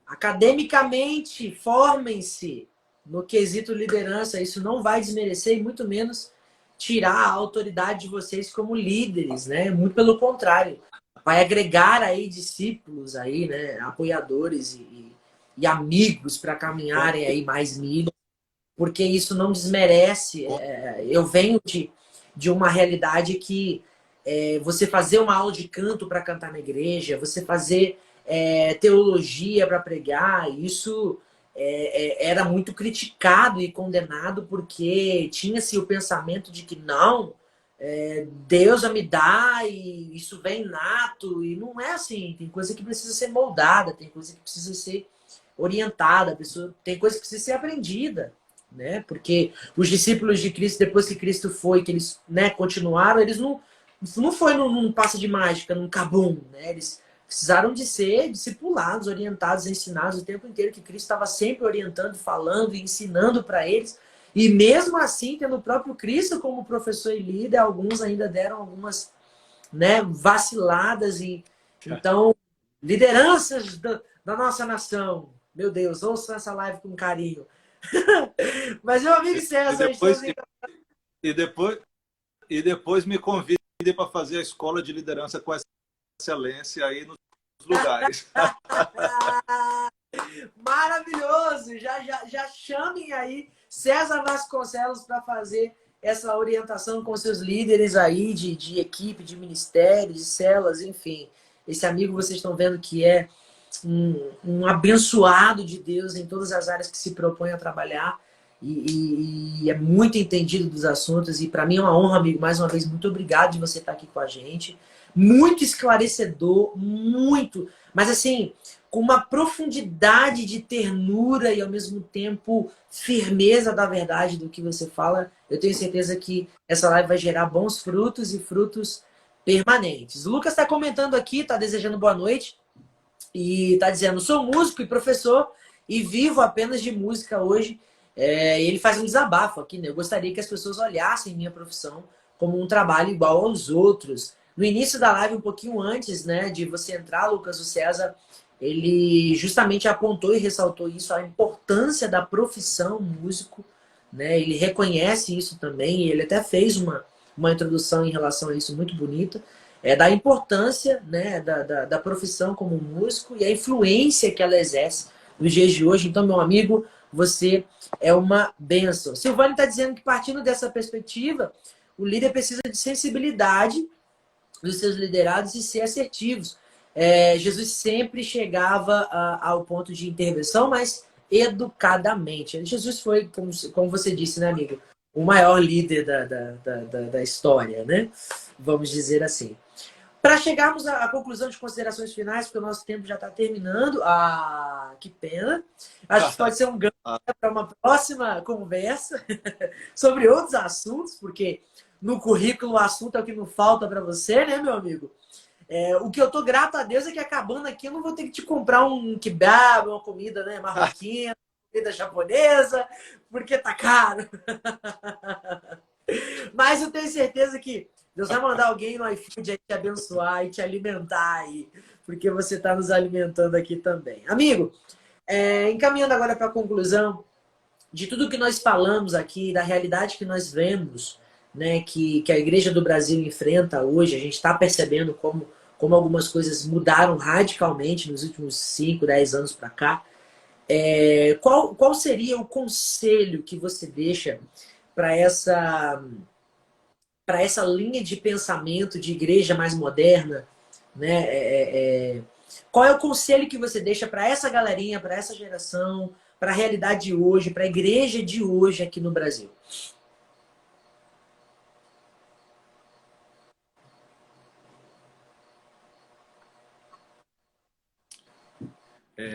academicamente, formem-se no quesito liderança. Isso não vai desmerecer e muito menos tirar a autoridade de vocês como líderes, né? Muito pelo contrário. Vai agregar aí discípulos, aí, né? Apoiadores e amigos para caminharem aí mais milhas, porque isso não desmerece. Eu venho de uma realidade que você fazer uma aula de canto para cantar na igreja, você fazer teologia para pregar, isso era muito criticado e condenado porque tinha-se o pensamento de que não, Deus vai me dar e isso vem nato, e não é assim. Tem coisa que precisa ser moldada, tem coisa que precisa ser orientada, tem coisa que precisa ser aprendida, né? Porque os discípulos de Cristo, depois que Cristo foi, que eles, né, continuaram, eles não foi num passe de mágica, num cabum, né? Eles precisaram de ser discipulados, orientados, ensinados o tempo inteiro, que Cristo estava sempre orientando, falando e ensinando para eles. E mesmo assim, tendo o próprio Cristo como professor e líder, alguns ainda deram algumas, né, vaciladas. Então, lideranças da nossa nação, meu Deus, ouçam essa live com carinho. Mas, meu amigo César... E depois me convide para fazer a escola de liderança com excelência aí nos lugares. Maravilhoso! Já chamem aí César Vasconcelos para fazer essa orientação com seus líderes aí de equipe, de ministério, de células, enfim. Esse amigo vocês estão vendo que é um abençoado de Deus em todas as áreas que se propõe a trabalhar e é muito entendido dos assuntos. E para mim é uma honra, amigo. Mais uma vez, muito obrigado de você estar aqui com a gente. Muito esclarecedor, muito. Mas assim, com uma profundidade de ternura e ao mesmo tempo firmeza da verdade do que você fala. Eu tenho certeza que essa live vai gerar bons frutos e frutos permanentes. O Lucas está comentando aqui, está desejando boa noite. E está dizendo, sou músico e professor e vivo apenas de música hoje. Ele faz um desabafo aqui, né? Eu gostaria que as pessoas olhassem minha profissão como um trabalho igual aos outros. No início da live, um pouquinho antes, né, de você entrar, Lucas, o César ele justamente apontou e ressaltou isso, a importância da profissão músico, né? Ele reconhece isso também, e ele até fez uma introdução em relação a isso muito bonita, da importância, né, da profissão como músico e a influência que ela exerce nos dias de hoje. Então, meu amigo, você é uma bênção. Silvane está dizendo que, partindo dessa perspectiva, o líder precisa de sensibilidade dos seus liderados e ser assertivos. Jesus sempre chegava ao ponto de intervenção, mas educadamente. Jesus foi, como você disse, né, amigo, o maior líder da história, né? Vamos dizer assim. Para chegarmos à conclusão de considerações finais, porque o nosso tempo já está terminando. Ah, que pena. Acho que pode ser um gancho para uma próxima conversa sobre outros assuntos, porque no currículo o assunto é o que não falta para você, né, meu amigo? O que eu tô grato a Deus é que, acabando aqui, eu não vou ter que te comprar um kebab, uma comida, né, marroquina, comida japonesa, porque tá caro. Mas eu tenho certeza que Deus vai mandar alguém no iFood aí te abençoar e te alimentar aí, porque você está nos alimentando aqui também. Amigo, encaminhando agora para a conclusão de tudo que nós falamos aqui, da realidade que nós vemos, né, que a Igreja do Brasil enfrenta hoje, a gente está percebendo como algumas coisas mudaram radicalmente nos últimos 5, 10 anos para cá. Qual seria o conselho que você deixa para essa linha de pensamento de igreja mais moderna, né? Qual é o conselho que você deixa para essa galerinha, para essa geração, para a realidade de hoje, para a igreja de hoje aqui no Brasil?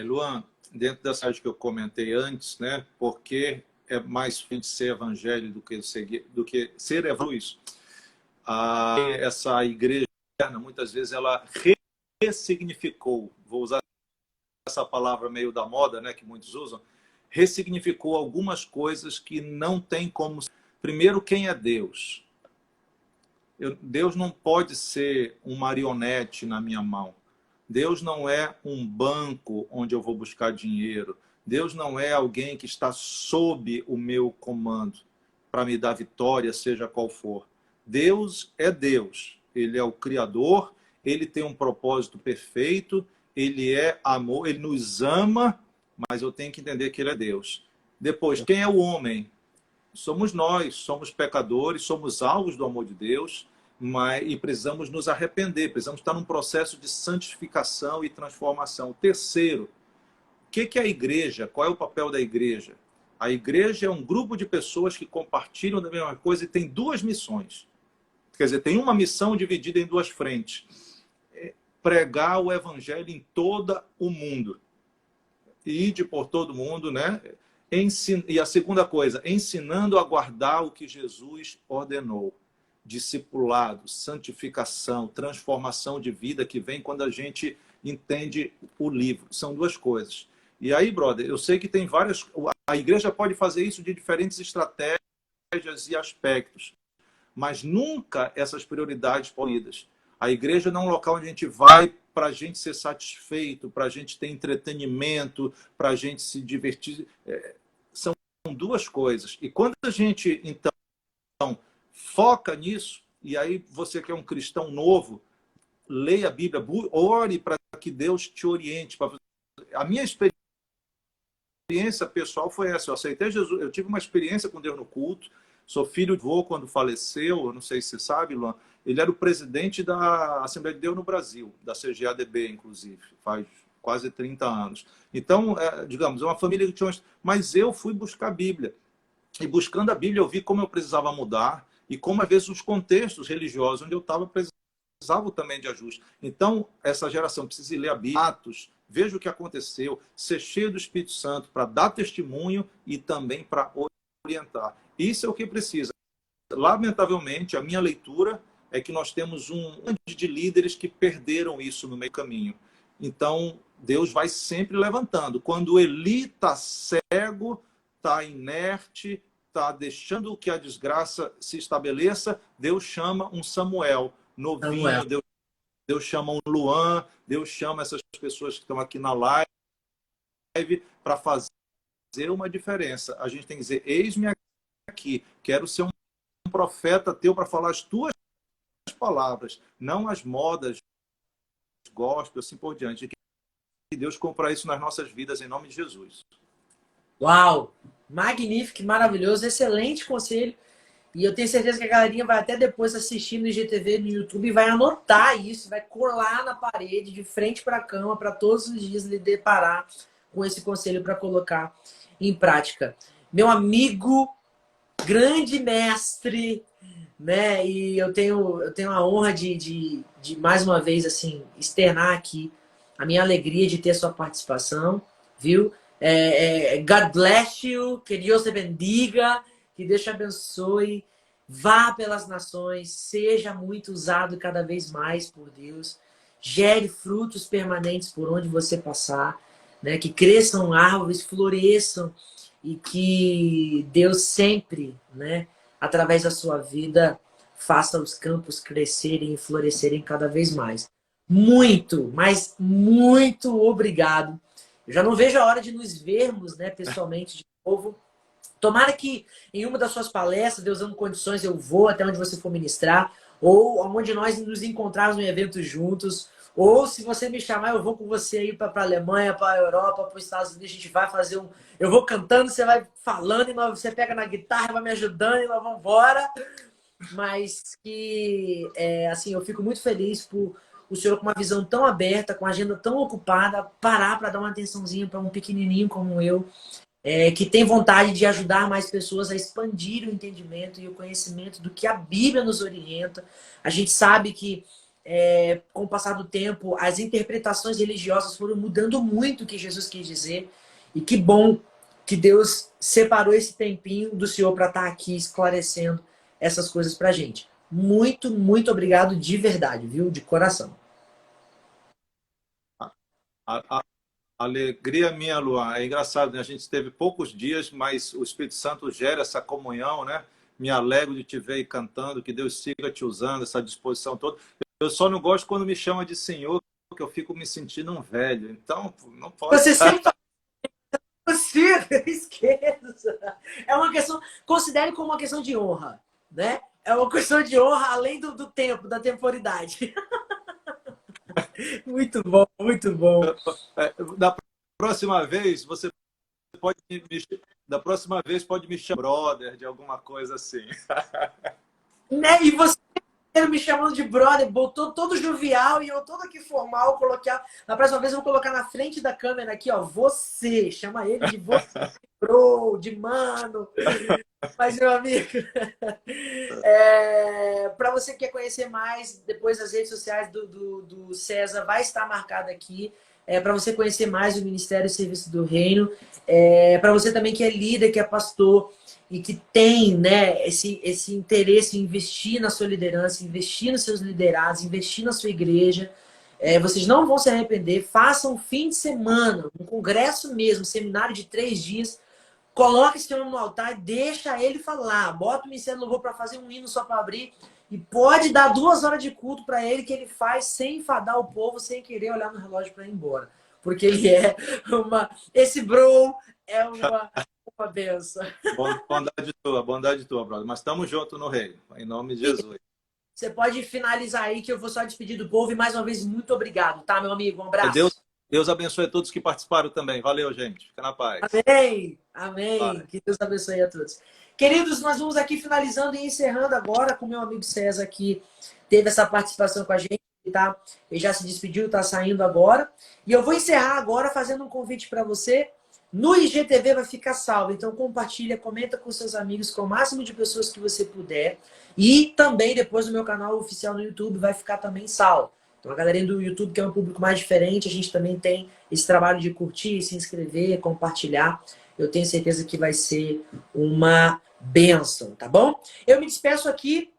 Luan, dentro dessa área que eu comentei antes, né, porque é mais fácil ser evangelho do que ser evangelho. Essa igreja, muitas vezes, ela ressignificou, vou usar essa palavra meio da moda, né, que muitos usam, ressignificou algumas coisas que não tem como... Primeiro, quem é Deus? Deus não pode ser um marionete na minha mão. Deus não é um banco onde eu vou buscar dinheiro. Deus não é alguém que está sob o meu comando para me dar vitória, seja qual for. Deus é Deus. Ele é o Criador, ele tem um propósito perfeito, ele é amor, ele nos ama, mas eu tenho que entender que ele é Deus. Depois, quem é o homem? Somos nós, somos pecadores, somos alvos do amor de Deus, e precisamos nos arrepender, precisamos estar num processo de santificação e transformação. Terceiro, o que é a igreja? Qual é o papel da igreja? A igreja é um grupo de pessoas que compartilham da mesma coisa e tem duas missões. Quer dizer, tem uma missão dividida em duas frentes. Pregar o evangelho em todo o mundo. Ide por todo mundo, né? E a segunda coisa, ensinando a guardar o que Jesus ordenou. Discipulado, santificação, transformação de vida que vem quando a gente entende o livro. São duas coisas. E aí, brother, eu sei que tem várias... A igreja pode fazer isso de diferentes estratégias e aspectos, mas nunca essas prioridades polidas. A igreja não é um local onde a gente vai para a gente ser satisfeito, para a gente ter entretenimento, para a gente se divertir. São duas coisas. E quando a gente, então, foca nisso, e aí você que é um cristão novo, leia a Bíblia, ore para que Deus te oriente. A minha experiência pessoal foi essa. Eu aceitei Jesus, eu tive uma experiência com Deus no culto. Sou filho de avô quando faleceu, eu não sei se você sabe, Luan, ele era o presidente da Assembleia de Deus no Brasil, da CGADB, inclusive, faz quase 30 anos. Então, digamos, é uma família que tinha... Mas eu fui buscar a Bíblia. E buscando a Bíblia, eu vi como eu precisava mudar e como, às vezes, os contextos religiosos onde eu estava precisavam também de ajuste. Então, essa geração precisa ler a Bíblia, Atos, veja o que aconteceu, ser cheio do Espírito Santo para dar testemunho e também para orientar. Isso é o que precisa. Lamentavelmente, a minha leitura é que nós temos um monte de líderes que perderam isso no meio do caminho. Então, Deus vai sempre levantando. Quando Eli está cego, está inerte, está deixando que a desgraça se estabeleça, Deus chama um Samuel, novinho. Deus Deus chama um Luan, Deus chama essas pessoas que estão aqui na live para fazer uma diferença. A gente tem que dizer, eis-me aqui, quero ser um profeta teu para falar as tuas palavras, não as modas, gospel, assim por diante. Que Deus cumpra isso nas nossas vidas, em nome de Jesus. Uau! Magnífico, maravilhoso, excelente conselho. E eu tenho certeza que a galerinha vai até depois assistir no IGTV, no YouTube, e vai anotar isso, vai colar na parede, de frente para a cama, para todos os dias lhe deparar com esse conselho para colocar em prática. Meu amigo, grande mestre, né? E eu tenho a honra de mais uma vez assim externar aqui a minha alegria de ter a sua participação, viu? God bless you, que Deus te bendiga, que Deus te abençoe, vá pelas nações, seja muito usado cada vez mais por Deus, gere frutos permanentes por onde você passar, né? Que cresçam árvores, floresçam e que Deus sempre, né, através da sua vida, faça os campos crescerem e florescerem cada vez mais. Muito, mas muito obrigado. Eu já não vejo a hora de nos vermos, né, pessoalmente de novo. Tomara que em uma das suas palestras, Deus dando condições, eu vou até onde você for ministrar, ou onde nós nos encontrarmos em eventos juntos, ou se você me chamar, eu vou com você aí para a Alemanha, para a Europa, para os Estados Unidos, a gente vai fazer um... Eu vou cantando, você vai falando, e você pega na guitarra, vai me ajudando, e nós vamos embora. Mas que, assim, eu fico muito feliz por o senhor com uma visão tão aberta, com a agenda tão ocupada, parar para dar uma atençãozinha para um pequenininho como eu, que tem vontade de ajudar mais pessoas a expandir o entendimento e o conhecimento do que a Bíblia nos orienta. A gente sabe que, com o passar do tempo, as interpretações religiosas foram mudando muito o que Jesus quis dizer. E que bom que Deus separou esse tempinho do senhor para estar aqui esclarecendo essas coisas para a gente. Muito, muito obrigado de verdade, viu? De coração. A alegria minha, Luan. É engraçado, né? A gente teve poucos dias, mas o Espírito Santo gera essa comunhão, né? Me alegro de te ver aí cantando, que Deus siga te usando, essa disposição toda. Eu só não gosto quando me chama de Senhor, porque eu fico me sentindo um velho. Então, não pode... Você sempre esqueça. É uma questão, considere como uma questão de honra, né? É uma questão de honra além do tempo, da temporidade. Muito bom, muito bom. Da próxima vez, você pode da próxima vez pode me chamar brother, de alguma coisa assim. Né? E você me chamando de brother, botou todo jovial e eu todo aqui formal, coloquei. Na próxima vez eu vou colocar na frente da câmera aqui, ó, você, chama ele de você, bro, de mano. Mas, meu amigo, para você que quer conhecer mais, depois as redes sociais do César vai estar marcada aqui. Para você conhecer mais o Ministério e o Serviço do Reino. Para você também que é líder, que é pastor e que tem, né, esse interesse em investir na sua liderança, investir nos seus liderados, investir na sua igreja. Vocês não vão se arrepender. Façam um fim de semana, um congresso mesmo, um seminário de 3 dias. Coloque esse homem no altar e deixa ele falar. Bota o Ministério do Louvor para fazer um hino só para abrir. E pode dar 2 horas de culto para ele, que ele faz sem enfadar o povo, sem querer olhar no relógio para ir embora. Porque ele é uma... Esse bro é uma benção. Bondade tua, brother. Mas estamos juntos no reino, em nome de Jesus. Você pode finalizar aí, que eu vou só despedir do povo. E mais uma vez, muito obrigado, tá, meu amigo? Um abraço. Deus abençoe a todos que participaram também. Valeu, gente. Fica na paz. Amém. Amém. Vai. Que Deus abençoe a todos. Queridos, nós vamos aqui finalizando e encerrando agora com o meu amigo César, que teve essa participação com a gente, tá? Ele já se despediu, tá saindo agora. E eu vou encerrar agora fazendo um convite para você. No IGTV vai ficar salvo, então compartilha, comenta com seus amigos, com o máximo de pessoas que você puder. E também depois no meu canal oficial no YouTube vai ficar também salvo. Então a galerinha do YouTube, que é um público mais diferente, a gente também tem esse trabalho de curtir, se inscrever, compartilhar. Eu tenho certeza que vai ser uma bênção, tá bom? Eu me despeço aqui,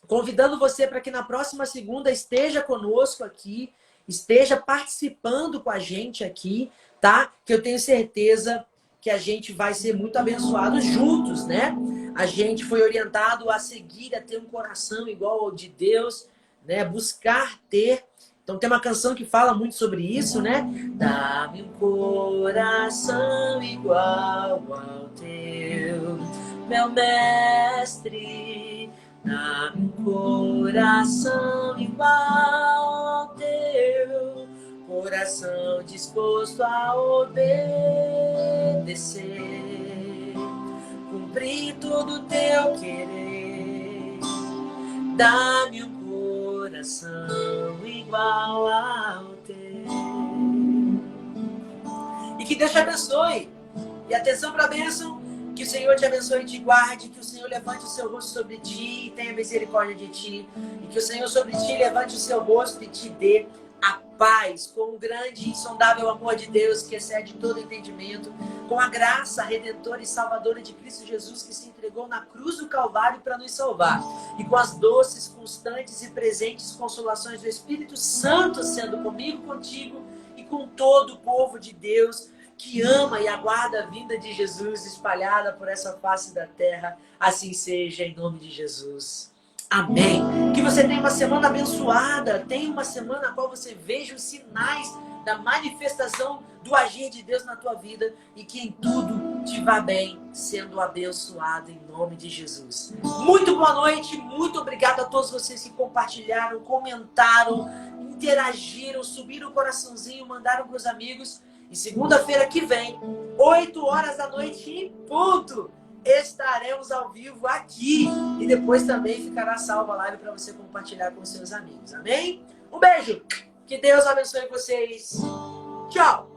convidando você para que na próxima segunda esteja conosco aqui, esteja participando com a gente aqui, tá? Que eu tenho certeza que a gente vai ser muito abençoados juntos, né? A gente foi orientado a seguir, a ter um coração igual ao de Deus, né? Buscar ter Então tem uma canção que fala muito sobre isso, né? Dá-me um coração igual ao teu, meu mestre. Dá-me um coração igual ao teu, coração disposto a obedecer, cumprir todo o teu querer. Dá-me um coração igual ao teu. E que Deus te abençoe. E atenção para a bênção. Que o Senhor te abençoe e te guarde. Que o Senhor levante o seu rosto sobre ti e tenha misericórdia de ti. E que o Senhor sobre ti levante o seu rosto e te dê a paz, com o grande e insondável amor de Deus que excede todo entendimento, com a graça redentora e salvadora de Cristo Jesus, que se entregou na cruz do Calvário para nos salvar, e com as doces, constantes e presentes consolações do Espírito Santo sendo comigo, contigo e com todo o povo de Deus que ama e aguarda a vinda de Jesus espalhada por essa face da terra. Assim seja, em nome de Jesus. Amém. Que você tenha uma semana abençoada. Tenha uma semana na qual você veja os sinais da manifestação do agir de Deus na tua vida. E que em tudo te vá bem, sendo abençoado em nome de Jesus. Muito boa noite. Muito obrigado a todos vocês que compartilharam, comentaram, interagiram, subiram o coraçãozinho, mandaram para os amigos. E segunda-feira que vem, 8 horas da noite em ponto, estaremos ao vivo aqui. E depois também ficará salva a live para você compartilhar com seus amigos. Amém? Um beijo. Que Deus abençoe vocês. Tchau.